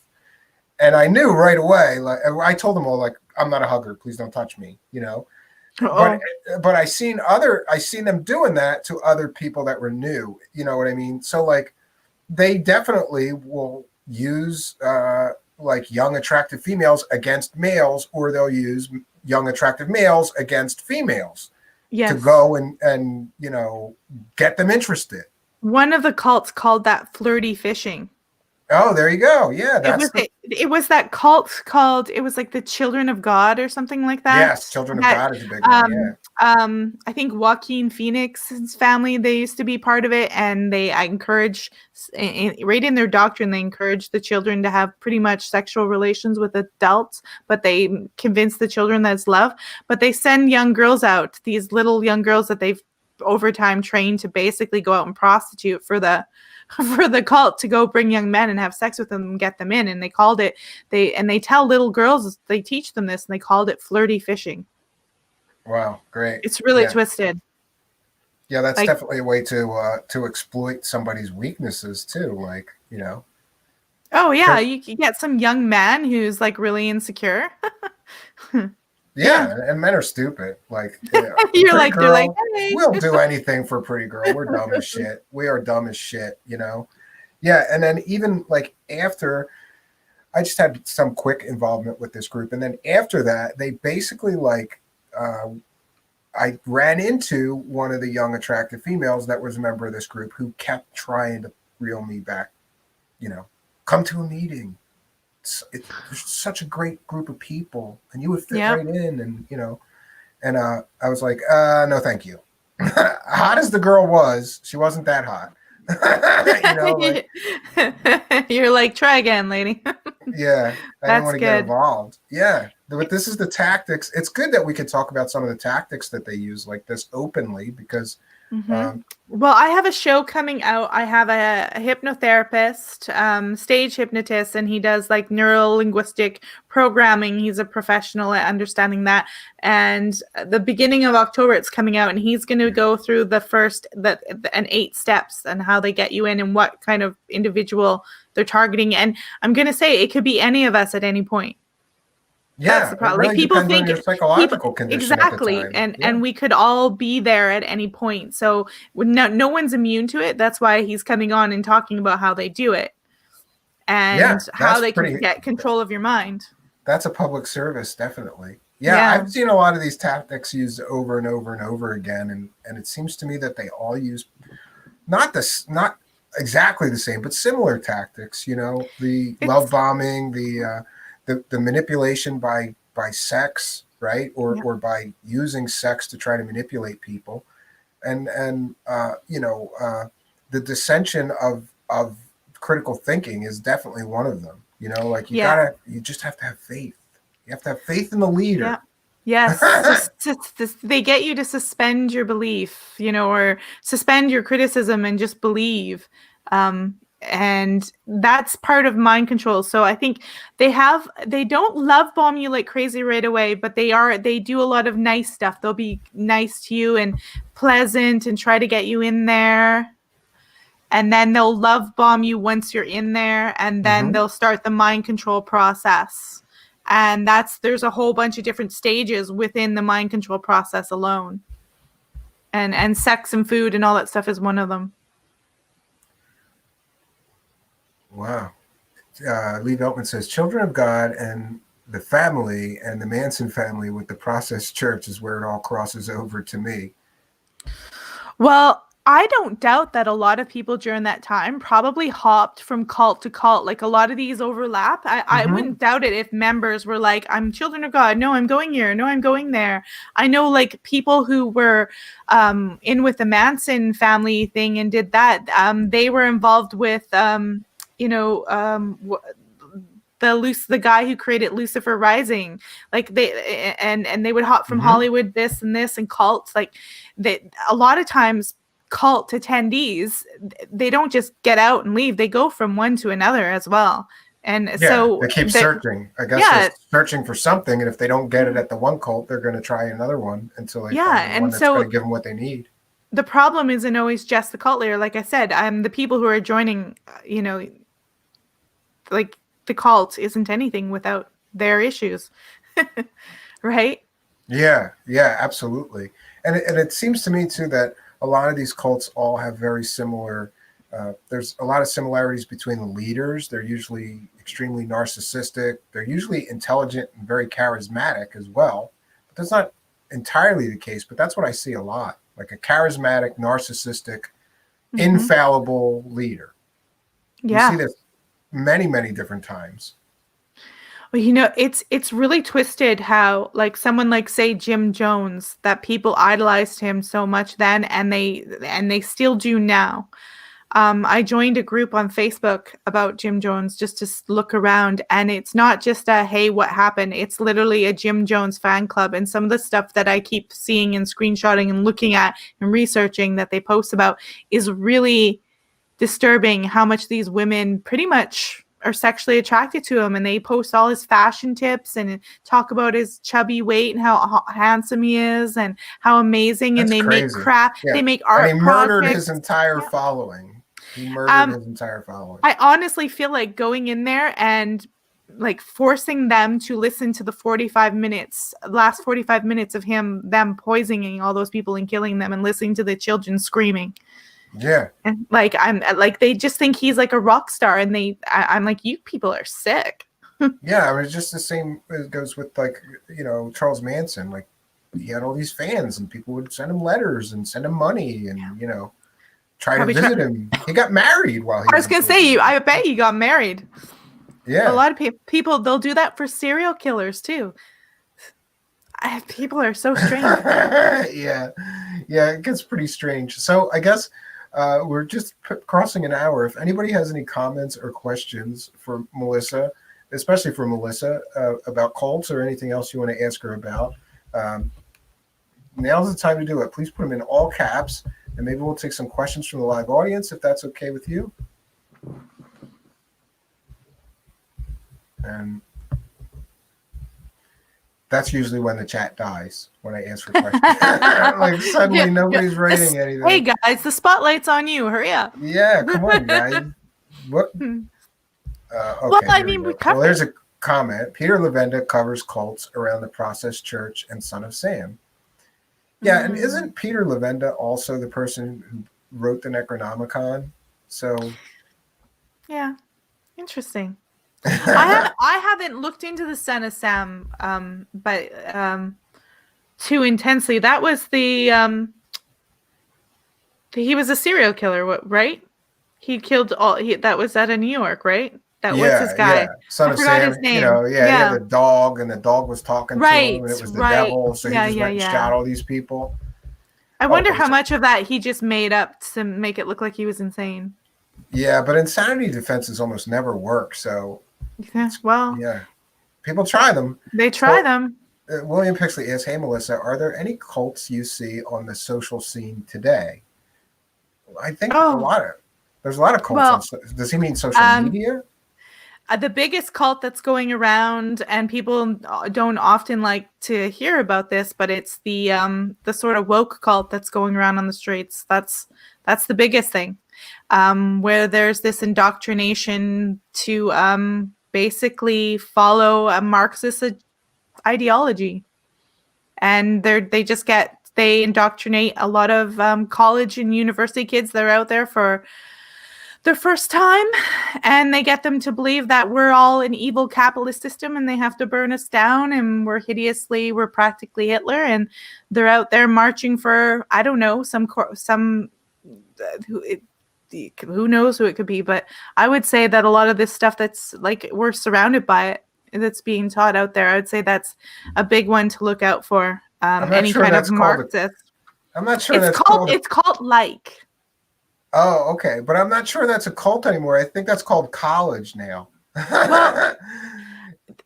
And I knew right away, like I told them all, like, I'm not a hugger, please don't touch me, but Oh, but I seen them doing that to other people that were new. You know what I mean? So like they definitely will use like young attractive females against males, or they'll use young attractive males against females to yes. go and get them interested. One of the cults called that flirty fishing. Oh, there you go. Yeah, It that's was the it was that cult called, it was like the Children of God or something like yes, that. Children of That God is a big one. Yeah. I think Joaquin Phoenix's family, they used to be part of it, and they I encourage right in their doctrine, they encourage the children to have pretty much sexual relations with adults, but they convince the children that it's love. But they send young girls out, these little young girls that they've over time trained to basically go out and prostitute for the for the cult, to go bring young men and have sex with them and get them in. And they called it, they tell little girls, they teach them this, and they called it flirty fishing. Wow, great. It's really Yeah. twisted. Yeah, that's Like, definitely a way to exploit somebody's weaknesses too. Like, oh yeah, so you can get some young man who's like really insecure. Yeah. yeah, and men are stupid. Like, a You're pretty like, they're like, girl, hey. we'll do anything for a pretty girl. We're dumb as shit. We are dumb as shit. Yeah, and then even like after I just had some quick involvement with this group, and then after that, they basically like I ran into one of the young attractive females that was a member of this group who kept trying to reel me back. You know, come to a meeting. There's such a great group of people, and you would fit Yep. right in, and I was like, no, thank you. Hot as the girl was, she wasn't that hot. Like, You're like, try again, lady. yeah, I didn't That's want to get good. involved. Yeah, but this is the tactics. It's good that we could talk about some of the tactics that they use like this openly because, Hmm. um, Well, I have a show coming out. I have a hypnotherapist, stage hypnotist, and he does like neuro linguistic programming. He's a professional at understanding that. And the beginning of October, it's coming out, and he's going to go through the first and 8 steps and how they get you in and what kind of individual they're targeting. And I'm going to say it could be any of us at any point. That's yeah, the it problem. Like, really people depends on think your people psychological condition at the exactly, time. and Yeah, we could all be there at any point. So no one's immune to it. That's why he's coming on and talking about how they do it yeah, and how they can get control of your mind. that's a public service, definitely. Yeah, Yeah. I've seen a lot of these tactics used over and over and over again, and it seems to me that they all use not exactly the same, but similar tactics. The love It's bombing, the manipulation by sex, right, or yeah. or by using sex to try to manipulate people, and the dissension of critical thinking is definitely one of them. Like Yeah. you just have to have faith. You have to have faith in the Yeah. leader. Yes, just they get you to suspend your belief, or suspend your criticism and just believe. And that's part of mind control. So I think they don't love bomb you like crazy right away, but they do a lot of nice stuff. They'll be nice to you and pleasant and try to get you in there. And then they'll love bomb you once you're in there, and then Hmm. they'll start the mind control process. And there's a whole bunch of different stages within the mind control process alone. And sex and food and all that stuff is one of them. Wow. Lee Veltman says, "Children of God and the family and the Manson family with the process church is where it all crosses over to me." Well, I don't doubt that a lot of people during that time probably hopped from cult to cult. Like, a lot of these overlap. I Hmm. wouldn't doubt it if members were like, I'm children of God. No, I'm going here. No, I'm going there. I know like people who were in with the Manson family thing and did that. They were involved with, you know, the guy who created Lucifer Rising, like they would hop from Hmm. Hollywood, this and this, and cults. Like, a lot of times cult attendees, they don't just get out and leave, they go from one to another as well. And Yeah, so they keep that, searching. I guess they're yeah, searching for something, and if they don't get it at the one cult, they're going to try another one until they yeah. find the one And that's going so to give them what they need. the problem isn't always just the cult leader. Like I said, the people who are joining, like, the cult isn't anything without their issues. Right. Yeah, yeah, absolutely. And it seems to me too that a lot of these cults all have very similar. There's a lot of similarities between the leaders. They're usually extremely narcissistic. They're usually intelligent and very charismatic as well. But that's not entirely the case. But that's what I see a lot, like a charismatic, narcissistic, Hmm. infallible leader. You see Yeah. this many, many different times. Well, it's really twisted how like someone like say Jim Jones that people idolized him so much then and they still do now. I joined a group on Facebook about Jim Jones just to look around, and it's not just a hey, what happened? It's literally a Jim Jones fan club, and some of the stuff that I keep seeing and screenshotting and looking at and researching that they post about is really disturbing. How much these women pretty much are sexually attracted to him, and they post all his fashion tips and talk about his chubby weight and how handsome he is and how amazing, and That's they make crazy. crap, Yeah, they make and he art murdered his projects. entire Yeah. following. He murdered um his entire following. I honestly feel like going in there and like forcing them to listen to the 45 minutes, last 45 minutes of them poisoning all those people and killing them and listening to the children screaming. Yeah, And like, I'm like, they just think he's like a rock star. And I'm like, you people are sick. yeah. I mean, it's just the same. It goes with like Charles Manson. Like he had all these fans, and people would send him letters and send him money, and try to Probably visit try. him. He got married while he I was was in going to say, prison. I bet you got married. A Yeah, lot of people, they'll do that for serial killers too. People are so strange. yeah, yeah. It gets pretty strange. So I guess we're just crossing an hour. If anybody has any comments or questions for Melissa, especially for Melissa about cults or anything else you want to ask her about, um, now's the time to do it. Please put them in all caps, and maybe we'll take some questions from the live audience if that's okay with you. And that's usually when the chat dies, when I ask for questions. Like Yeah, suddenly yeah. nobody's writing Hey anything. guys, the spotlight's on you. Hurry up. Yeah, come on, guys. What? Well, Okay, I here we mean, we go. Well, covered. there's a comment. Peter Levenda covers cults around the Process Church and Son of Sam. Yeah, and Mm, isn't Peter Levenda also the person who wrote the Necronomicon? So, yeah, interesting. I haven't looked into the Son of Sam, but too intensely. That was he was a serial killer, right? He killed all. That was out of New York, right? That what's his yeah, yeah. guy? Son I of forgot Sam, his name. yeah, he had Yeah, the dog, and the dog was talking to him, right, and it was the right. devil. So he Yeah, just yeah, went and yeah. shot all these people. I wonder Okay, how so much of that he just made up to make it look like he was insane. yeah, but insanity defenses almost never work. So, Yeah, well, yeah, people try them. they try So, them. William Pixley asks, "Hey Melissa, are there any cults you see on the social scene today?" I think a Oh, lot of there's a lot of cults on. well, Does he mean social um, media? the biggest cult that's going around, and people don't often like to hear about this, but it's the sort of woke cult that's going around on the streets. That's the biggest thing, where there's this indoctrination to basically follow a Marxist ideology, and they indoctrinate a lot of college and university kids that are out there for their first time, and they get them to believe that we're all an evil capitalist system and they have to burn us down, and we're practically Hitler, and they're out there marching for, I don't know, some who it, who knows who it could be, but I would say that a lot of this stuff that's like we're surrounded by it, that's being taught out there. I would say that's a big one to look out for. I'm not Any sure kind of that's called. Marxist. I'm not sure that's called. It's called like. Oh, okay, but I'm not sure that's a cult anymore. I think that's called college now. Well,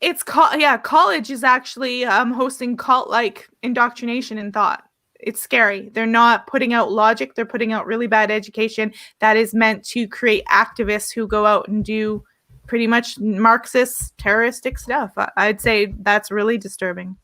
it's called, yeah, college is actually hosting cult like indoctrination and thought. It's scary. They're not putting out logic, they're putting out really bad education that is meant to create activists who go out and do pretty much Marxist terroristic stuff. I'd say that's really disturbing.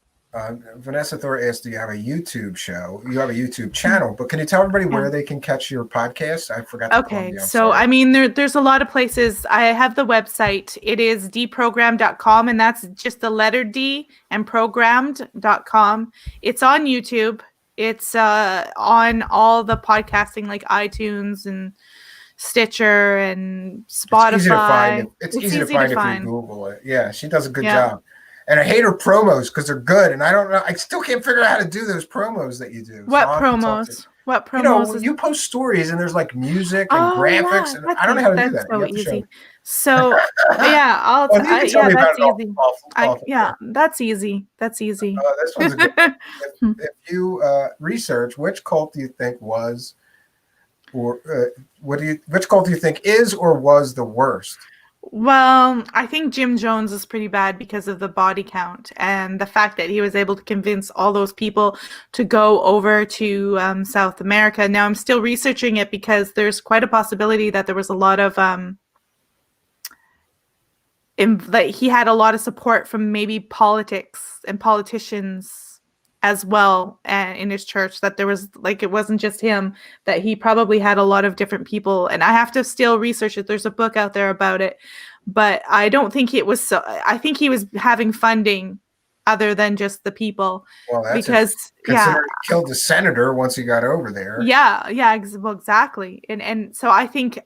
Vanessa Thor asked, "Do you have a YouTube show? You have a YouTube channel, but can you tell everybody Yeah. where they can catch your podcast?" I forgot to plug Okay, you. I'm so sorry. I mean, there's a lot of places. I have the website. It is dprogram.com, and that's just the letter D and programmed.com. It's on YouTube. It's on all the podcasting like iTunes and Stitcher and It's easy to find. Spotify. It's It's easy to easy to find if you find. Google it. Yeah, she does a good Yeah. job. And I hate her promos because they're good, and I don't know. I still can't figure out how to do those promos that you do. So What I'll have to talk to you. promos? What You know, promos is you post stories and there's like music and Oh graphics, yeah, and I don't know how to do that's that. You so have to show me. easy. So yeah, Well, you can tell yeah, me about that's it off, easy. off, off Yeah, air. that's easy. That's easy. This one's a good one. If you research which cult do you think was, or which cult do you think is or was the worst? Well, I think Jim Jones is pretty bad because of the body count and the fact that he was able to convince all those people to go over to South America. Now, I'm still researching it because there's quite a possibility that there was a lot of that he had a lot of support from maybe politics and politicians as well in his church, that there was like it wasn't just him, that he probably had a lot of different people, and I have to still research it. There's a book out there about it, but I don't think it was so. I think he was having funding other than just the people, Well, that's if because yeah, considering he killed the senator once he got over there. well, exactly. And so I think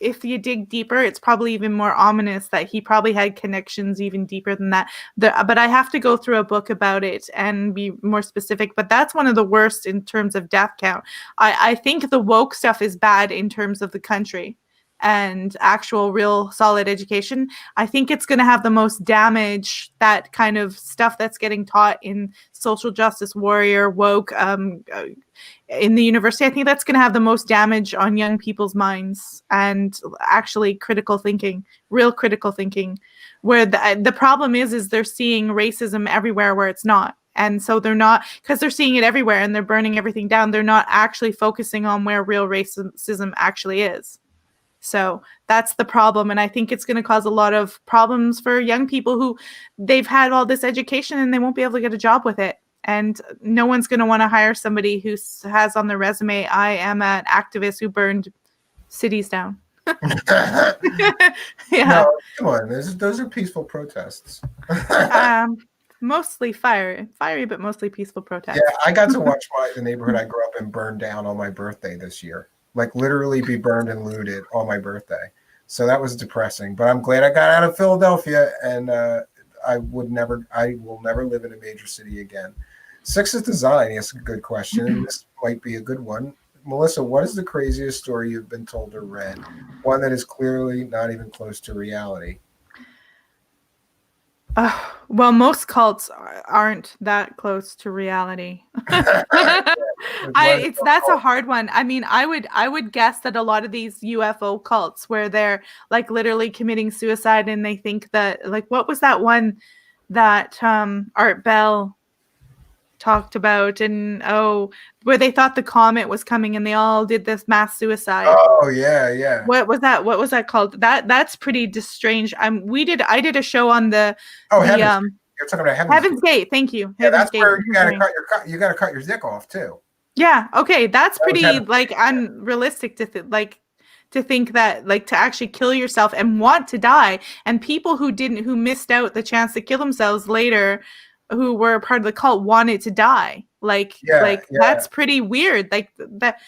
if you dig deeper, it's probably even more ominous that he probably had connections even deeper than that. But I have to go through a book about it and be more specific. But that's one of the worst in terms of death count. I think the woke stuff is bad in terms of the country and actual real solid education. I think it's going to have the most damage, that kind of stuff that's getting taught in social justice warrior woke in the university. I think that's going to have the most damage on young people's minds and actually critical thinking, real critical thinking, where the problem is they're seeing racism everywhere where it's not. And so they're not, because they're seeing it everywhere and they're burning everything down, they're not actually focusing on where real racism actually is. So that's the problem. And I think it's going to cause a lot of problems for young people who they've had all this education and they won't be able to get a job with it. And no one's going to want to hire somebody who has on their resume, I am an activist who burned cities down. Yeah. No, come on. Those are peaceful protests. Mostly fiery, but mostly peaceful protests. Yeah, I got to watch the neighborhood I grew up in burn down on my birthday this year. Like literally be burned and looted on my birthday. So that was depressing. But I'm glad I got out of Philadelphia, and I will never live in a major city again. Sixth Design asks a good question, and this might be a good one. Melissa, what is the craziest story you've been told or read? One that is clearly not even close to reality. Well, most cults aren't that close to reality. That's a hard one. I mean, I would guess that a lot of these UFO cults where they're like literally committing suicide and they think that, like, what was that one that Art Bell talked about, and where they thought the comet was coming and they all did this mass suicide. Oh yeah. What was that called? That's pretty strange. I did a show on the Heaven's Gate. You're talking about Heaven's Gate. Thank you. Yeah, Heaven's that's where Gate. you gotta cut your dick off too. Yeah. Okay. That's That pretty like unrealistic to think that, like, to actually kill yourself and want to die, and people who missed out the chance to kill themselves later, who were part of the cult, wanted to die. That's pretty weird. Like that.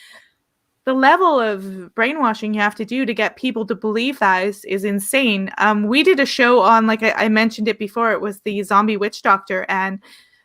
The level of brainwashing you have to do to get people to believe that is insane. We did a show on, like I mentioned it before, it was the zombie witch doctor, and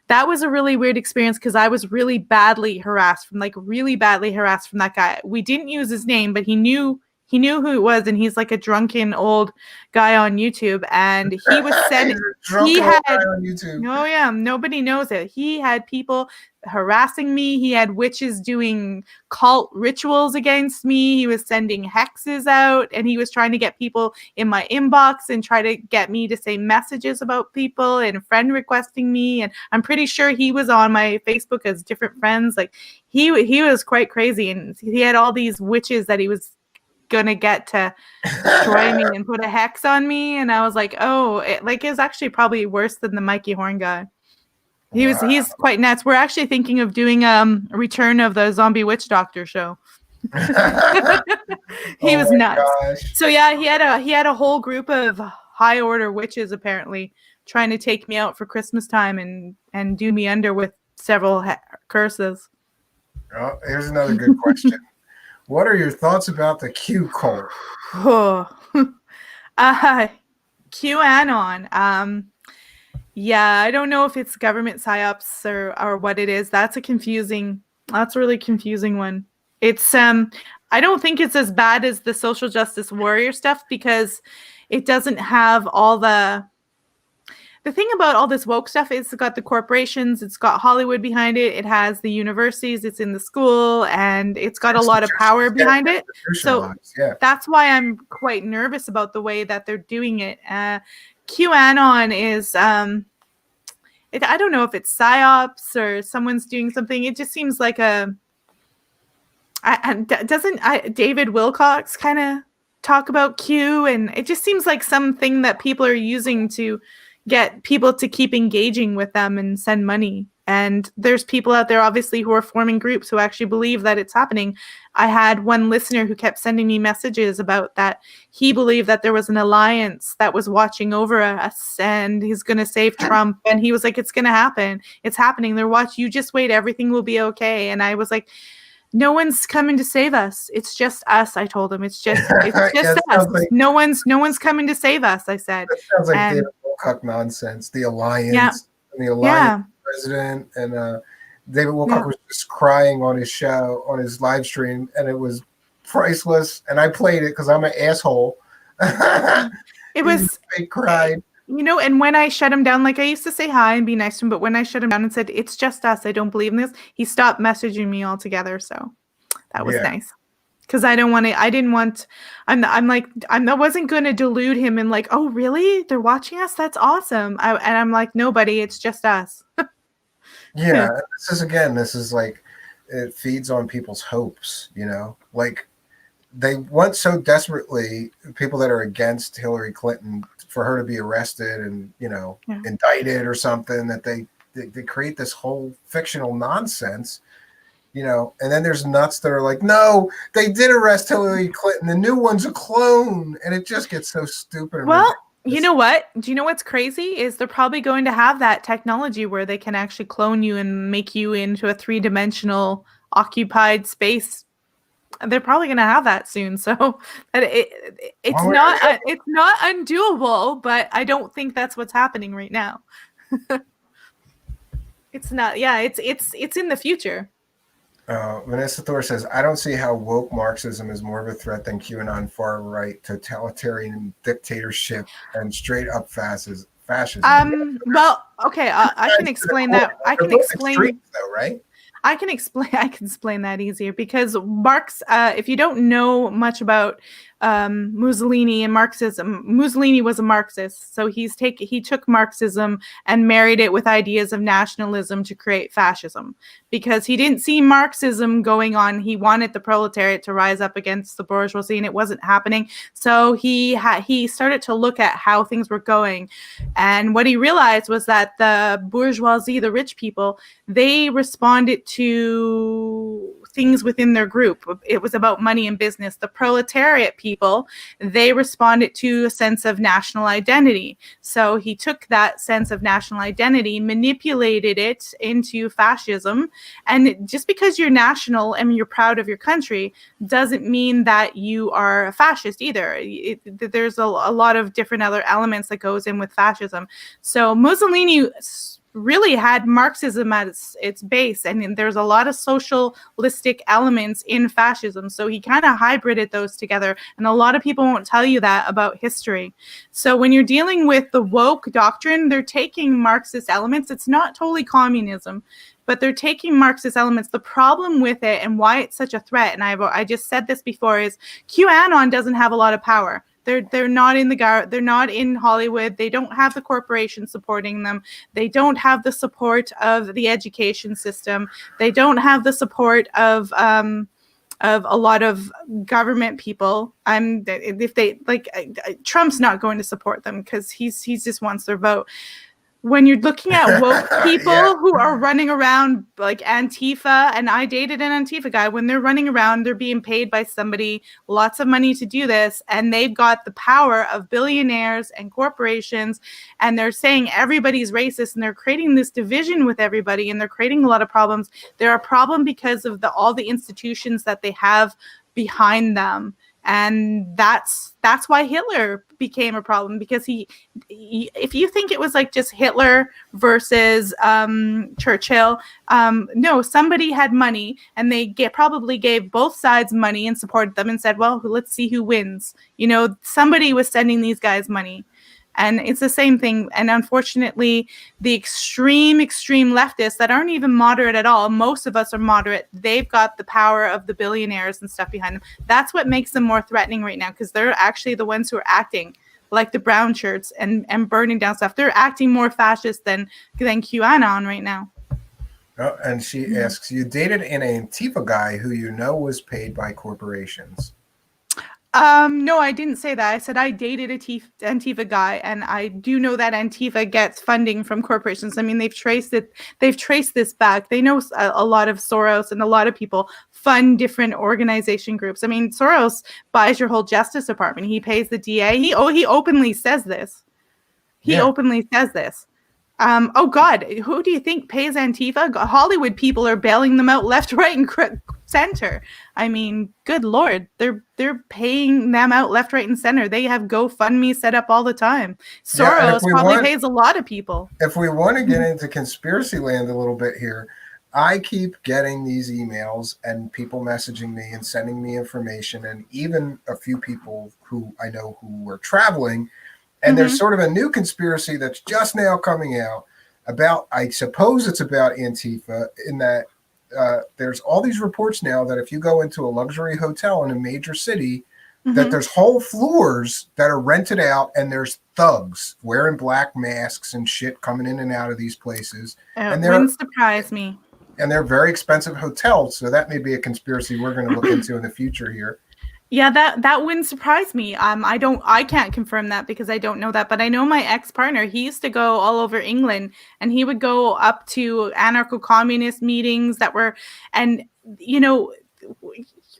that was a really weird experience because I was really badly harassed from that guy. We didn't use his name, but he knew who it was, and he's like a drunken old guy on YouTube, and he was sending on YouTube. Oh yeah, nobody knows it. He had people harassing me. He had witches doing cult rituals against me. He was sending hexes out, and he was trying to get people in my inbox and try to get me to say messages about people and friend requesting me. And I'm pretty sure he was on my Facebook as different friends. Like he was quite crazy, and he had all these witches that he was gonna get to destroy me and put a hex on me. And I was like, it's actually probably worse than the Mikey Horn guy. Wow. He's quite nuts. We're actually thinking of doing a return of the zombie witch doctor show. He Oh was my nuts. gosh. So yeah, he had a whole group of high order witches apparently trying to take me out for Christmas time and do me under with several curses. Oh, here's another good question. What are your thoughts about the Q cult? uh, QAnon. Yeah, I don't know if it's government psyops or what it is. That's a really confusing one. It's I don't think it's as bad as the social justice warrior stuff because it doesn't have all the thing about all this woke stuff is it's got the corporations, it's got Hollywood behind it, it has the universities, it's in the school, and it's got a lot of power behind it. So yeah. that's why I'm quite nervous about the way that they're doing it. QAnon is I don't know if it's psyops or someone's doing something. It just seems like doesn't David Wilcox kind of talk about Q, and it just seems like something that people are using to get people to keep engaging with them and send money. And there's people out there obviously who are forming groups who actually believe that it's happening. I had one listener who kept sending me messages about that he believed that there was an alliance that was watching over us and he's going to save Trump. And he was like, it's going to happen. It's happening. They're watching. You just wait. Everything will be okay. And I was like, no one's coming to save us. It's just us. I told him it's just Yeah, us. Like, no one's coming to save us. I said. That sounds like David Wilcock nonsense. The alliance, and the alliance president, and David Wilcock was just crying on his show, on his live stream, and it was priceless. And I played it because I'm an asshole. It was. He cried. You know, and when I shut him down, like I used to say hi and be nice to him, but when I shut him down and said, it's just us, I don't believe in this, he stopped messaging me altogether. So that was nice. Because I wasn't going to delude him and like, oh, really? They're watching us? That's awesome. And I'm like, nobody, it's just us. Yeah. This is like, it feeds on people's hopes, you know, like they want so desperately people that are against Hillary Clinton for her to be arrested and, you know, indicted or something, that they create this whole fictional nonsense, you know, and then there's nuts that are like, no, they did arrest Hillary Clinton. The new one's a clone. And it just gets so stupid. Well, you know what? Do you know what's crazy is they're probably going to have that technology where they can actually clone you and make you into a 3-dimensional occupied space. They're probably going to have that soon, so it's not undoable, but I don't think that's what's happening right now. It's not. Yeah, it's in the future. Vanessa Thor says, I don't see how woke Marxism is more of a threat than QAnon far-right totalitarian dictatorship and straight-up fascism. Well, okay, I can explain that. I can explain, though, right? I can explain that easier because Marx, if you don't know much about Mussolini and Marxism, Mussolini was a Marxist. So he took Marxism and married it with ideas of nationalism to create fascism because he didn't see Marxism going on. He wanted the proletariat to rise up against the bourgeoisie and it wasn't happening. So he started to look at how things were going. And what he realized was that the bourgeoisie, the rich people, they responded to things within their group. It was about money and business. The proletariat people, they responded to a sense of national identity. So he took that sense of national identity, manipulated it into fascism. And just because you're national and you're proud of your country doesn't mean that you are a fascist either. There's a lot of different other elements that goes in with fascism. So Mussolini really had Marxism at its base, and there's a lot of socialistic elements in fascism. So he kind of hybrided those together, and a lot of people won't tell you that about history. So when you're dealing with the woke doctrine, they're taking Marxist elements. It's not totally communism, but they're taking Marxist elements. The problem with it and why it's such a threat, and I just said this before, is QAnon doesn't have a lot of power. They're not they're not in Hollywood. They don't have the corporation supporting them. They don't have the support of the education system. They don't have the support of a lot of government people. If they like, Trump's not going to support them because he just wants their vote. when you're looking at woke Yeah. people who are running around like Antifa, and I dated an Antifa guy, when they're running around, they're being paid by somebody lots of money to do this, and they've got the power of billionaires and corporations, and they're saying everybody's racist, and they're creating this division with everybody, and they're creating a lot of problems. They're a problem because of all the institutions that they have behind them. And that's why Hitler became a problem, because he if you think it was like just Hitler versus Churchill, no, somebody had money, and they probably gave both sides money and supported them and said, well, let's see who wins. Somebody was sending these guys money. And it's the same thing. And unfortunately, the extreme leftists that aren't even moderate at all, most of us are moderate, they've got the power of the billionaires and stuff behind them. That's what makes them more threatening right now, because they're actually the ones who are acting like the brown shirts and burning down stuff. They're acting more fascist than QAnon right now. Oh, and she asks, you dated an Antifa guy who you know was paid by corporations. No, I didn't say that. I said I dated a Antifa guy, and I do know that Antifa gets funding from corporations. I mean, they've traced this back. They know a lot of Soros, and a lot of people fund different organization groups. I mean, Soros buys your whole Justice Department. He pays the DA. He openly says this. Openly says this. Oh God, who do you think pays Antifa? Hollywood people are bailing them out left, right, and center. I mean, good Lord, they're paying them out left, right, and center. They have GoFundMe set up all the time. Soros probably pays a lot of people. If we want to get into conspiracy land a little bit here, I keep getting these emails and people messaging me and sending me information, and even a few people who I know who were traveling. And there's sort of a new conspiracy that's just now coming out about, I suppose it's about Antifa, in that there's all these reports now that if you go into a luxury hotel in a major city, that there's whole floors that are rented out, and there's thugs wearing black masks and shit coming in and out of these places. And wouldn't surprise me. And they're very expensive hotels. So that may be a conspiracy we're going to look into in the future here. Yeah, that wouldn't surprise me. I can't confirm that because I don't know that, but I know my ex-partner, he used to go all over England, and he would go up to anarcho-communist meetings and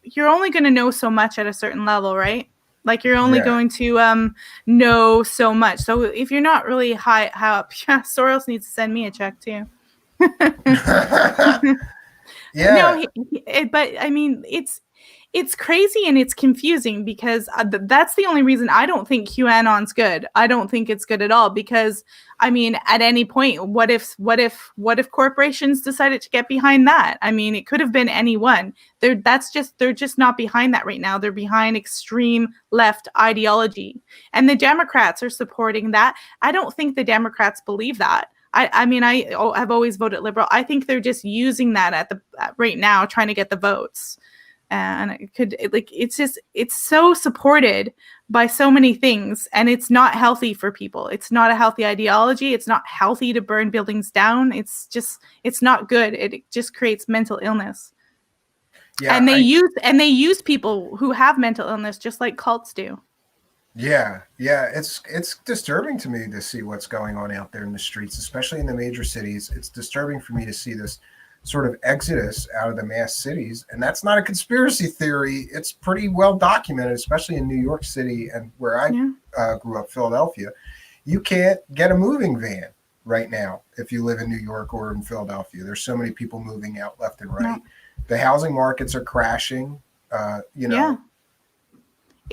you're only going to know so much at a certain level, right? Like, you're only going to know so much. So if you're not really high up, Soros needs to send me a check too. Yeah. No, but I mean, it's crazy and it's confusing, because that's the only reason I don't think QAnon's good. I don't think it's good at all, because I mean, at any point, what if corporations decided to get behind that? I mean, it could have been anyone. They're just not behind that right now. They're behind extreme left ideology, and the Democrats are supporting that. I don't think the Democrats believe that. I mean, I've always voted liberal. I think they're just using that right now, trying to get the votes. And it's so supported by so many things, and it's not healthy for people. It's not a healthy ideology. It's not healthy to burn buildings down. It's not good. It just creates mental illness. Yeah, and they use people who have mental illness just like cults do. Yeah, it's disturbing to me to see what's going on out there in the streets, especially in the major cities. It's disturbing for me to see this sort of exodus out of the mass cities. And that's not a conspiracy theory. It's pretty well documented, especially in New York City and where I grew up, Philadelphia. You can't get a moving van right now if you live in New York or in Philadelphia. There's so many people moving out left and right. The housing markets are crashing.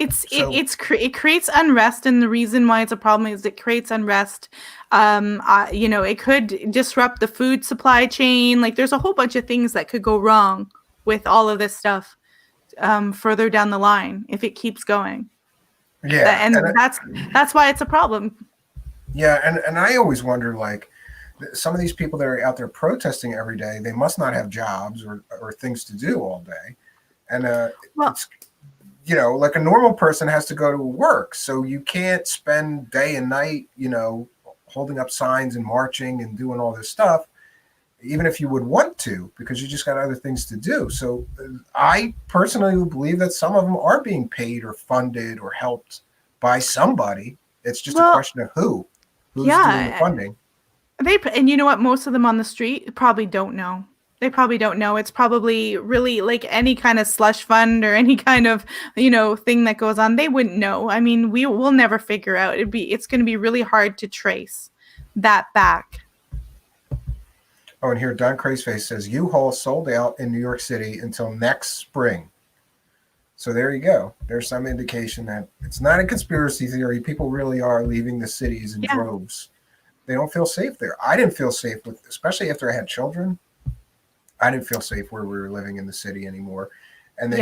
It creates unrest, and the reason why it's a problem is it creates unrest. It could disrupt the food supply chain. Like, there's a whole bunch of things that could go wrong with all of this stuff further down the line if it keeps going. Yeah, and that's why it's a problem. Yeah, and I always wonder, like, some of these people that are out there protesting every day, they must not have jobs or things to do all day, and it's, like a normal person has to go to work. So you can't spend day and night, holding up signs and marching and doing all this stuff, even if you would want to, because you just got other things to do. So I personally believe that some of them are being paid or funded or helped by somebody. It's just a question of who's doing the funding. And you know what? Most of them on the street probably don't know. They probably don't know. It's probably really like any kind of slush fund or any kind of, thing that goes on. They wouldn't know. I mean, we'll never figure out. It's going to be really hard to trace that back. Oh, and here Don Crazeface says U-Haul sold out in New York City until next spring. So there you go. There's some indication that it's not a conspiracy theory. People really are leaving the cities in droves. They don't feel safe there. I didn't feel safe especially after I had children. I didn't feel safe where we were living in the city anymore. And they,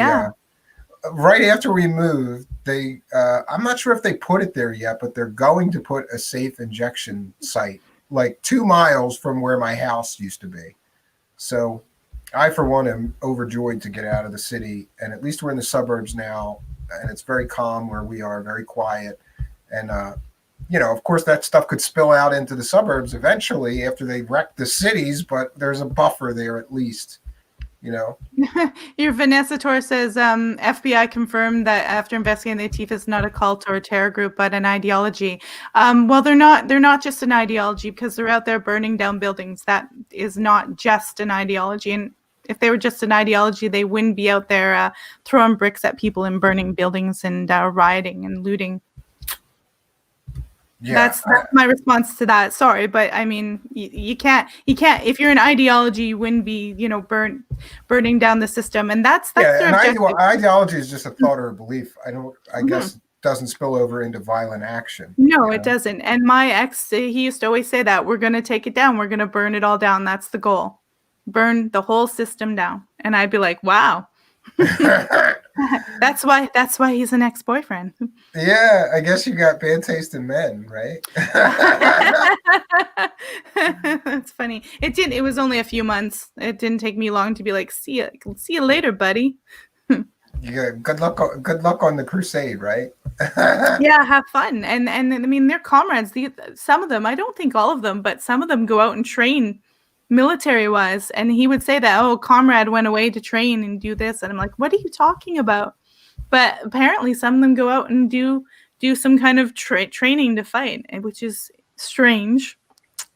right after we moved, I'm not sure if they put it there yet, but they're going to put a safe injection site like 2 miles from where my house used to be. So I, for one, am overjoyed to get out of the city. And at least we're in the suburbs now. And it's very calm where we are, very quiet. And, of course, that stuff could spill out into the suburbs eventually after they wreck the cities. But there's a buffer there at least. Your Vanessa Torres says FBI confirmed that after investigating the Antifa is not a cult or a terror group, but an ideology. Well, they're not just an ideology because they're out there burning down buildings. That is not just an ideology. And if they were just an ideology, they wouldn't be out there throwing bricks at people and burning buildings and rioting and looting. Yeah, that's my response to that. Sorry, but I mean, you can't. If you're an ideology, you wouldn't be, burning down the system, and that's their objective. Ideology is just a thought or a belief. I guess it doesn't spill over into violent action. No, it doesn't. And my ex, he used to always say that we're going to take it down. We're going to burn it all down. That's the goal. Burn the whole system down. And I'd be like, wow. That's why he's an ex-boyfriend. Yeah, I guess you got bad taste in men, right? That's funny. It was only a few months. It didn't take me long to be like, see you later, buddy. Yeah, good luck on the crusade, right? Yeah, have fun. And I mean, they're comrades. Some of them, I don't think all of them, but some of them go out and train military-wise, and he would say that, oh, comrade went away to train and do this, and I'm like, what are you talking about? But apparently some of them go out and do some kind of training to fight, which is strange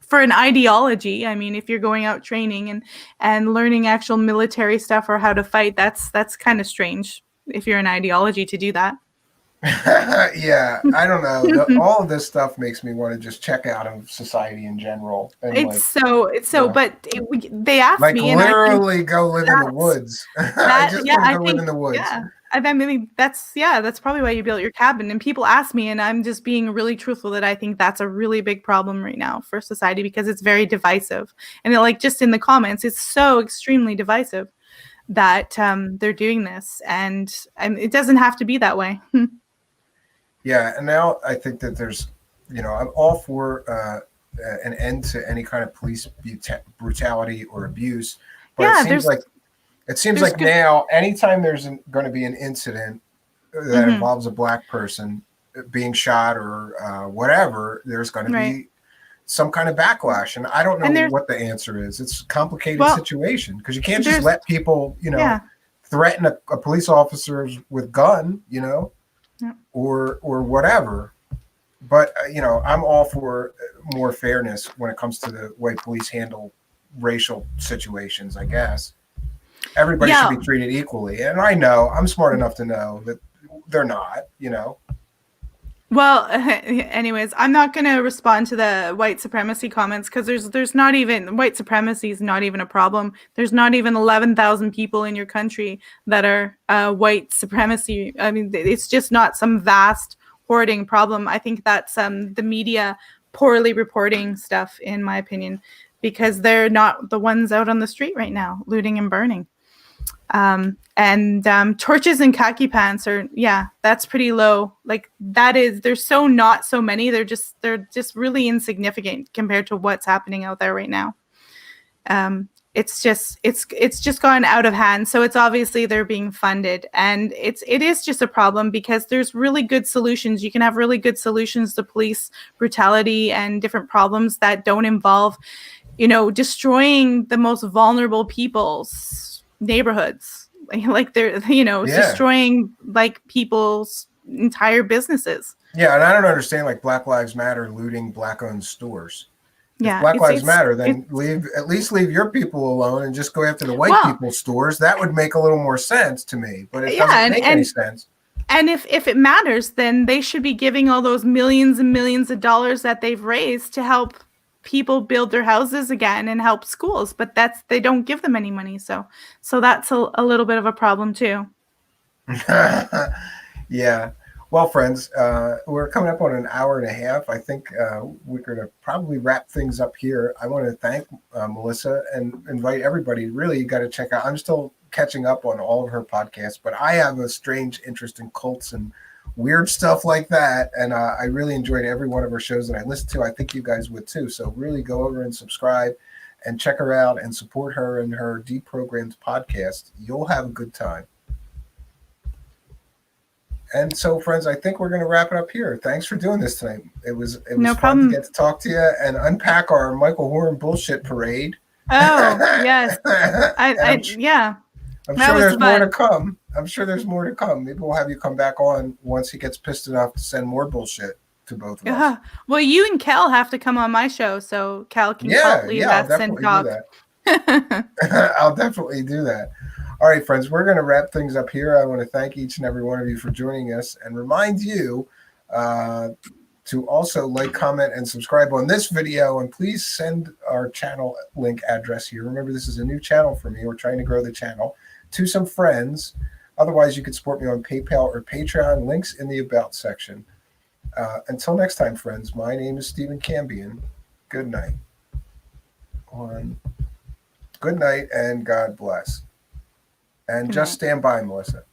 for an ideology. I mean, if you're going out training and learning actual military stuff or how to fight, that's kind of strange if you're an ideology to do that. Yeah, I don't know. All of this stuff makes me want to just check out of society in general. And but they asked me, and literally go live in the woods. I think live in the woods. Yeah, I mean that's probably why you built your cabin. And people ask me, and I'm just being really truthful that I think that's a really big problem right now for society because it's very divisive. And just in the comments, it's so extremely divisive that they're doing this, and it doesn't have to be that way. Yeah, and now I think that there's, I'm all for an end to any kind of police brutality or abuse. But it seems like now, anytime there's going to be an incident that involves a black person being shot or whatever, there's going to be some kind of backlash. And I don't know what the answer is. It's a complicated situation because you can't just let people, threaten a police officer with gun, or whatever. But, I'm all for more fairness when it comes to the way police handle racial situations, I guess. Everybody should be treated equally. And I'm smart enough to know that they're not, Well, anyways, I'm not going to respond to the white supremacy comments because there's not even, white supremacy is not even a problem. There's not even 11,000 people in your country that are white supremacy. I mean, it's just not some vast hoarding problem. I think that's the media poorly reporting stuff, in my opinion, because they're not the ones out on the street right now, looting and burning. And torches and khaki pants are, that's pretty low. Like there's not so many. They're just really insignificant compared to what's happening out there right now. It's just gone out of hand. So it's obviously they're being funded, and it is just a problem because there's really good solutions. You can have really good solutions to police brutality and different problems that don't involve, destroying the most vulnerable people's neighborhoods. Like they're, destroying like people's entire businesses. Yeah, and I don't understand like Black Lives Matter looting black-owned stores. If Yeah, Black Lives Matter, it's then at least leave your people alone and just go after the white well, people's stores. That would make a little more sense to me, but it yeah, doesn't make any sense. and if it matters, then they should be giving all those millions and millions of dollars that they've raised to help people build their houses again and help schools. But they don't give them any money, so that's a little bit of a problem too. Yeah. Well, friends, we're coming up on an hour and a half. I think we're going to probably wrap things up here. I want to thank Melissa and invite everybody. Really, you got to check out. I'm still catching up on all of her podcasts, but I have a strange interest in cults and weird stuff like that. And I really enjoyed every one of her shows that I listened to. I think you guys would too. So really go over and subscribe and check her out and support her and her Deprogrammed podcast. You'll have a good time. And so, friends, I think we're going to wrap it up here. Thanks for doing this tonight. It was No fun to problem. get to talk to you and unpack our Michael Horn bullshit parade. Oh, yes. Yeah. I'm That sure was there's more fun. to come. I'm sure there's more to come. Maybe we'll have you come back on once he gets pissed enough to send more bullshit to both of us. Yeah. Well, you and Cal have to come on my show, so Cal can Yeah, lead I'll that send definitely do dog. that. I'll definitely do that. All right, friends, we're going to wrap things up here. I want to thank each and every one of you for joining us and remind you to also like, comment, and subscribe on this video. And please send our channel link address here. Remember, this is a new channel for me. We're trying to grow the channel to some friends. Otherwise, you can support me on PayPal or Patreon. Links in the About section. Until next time, friends, my name is Stephen Cambion. Good night. Good night and God bless. And just stand by, Melissa.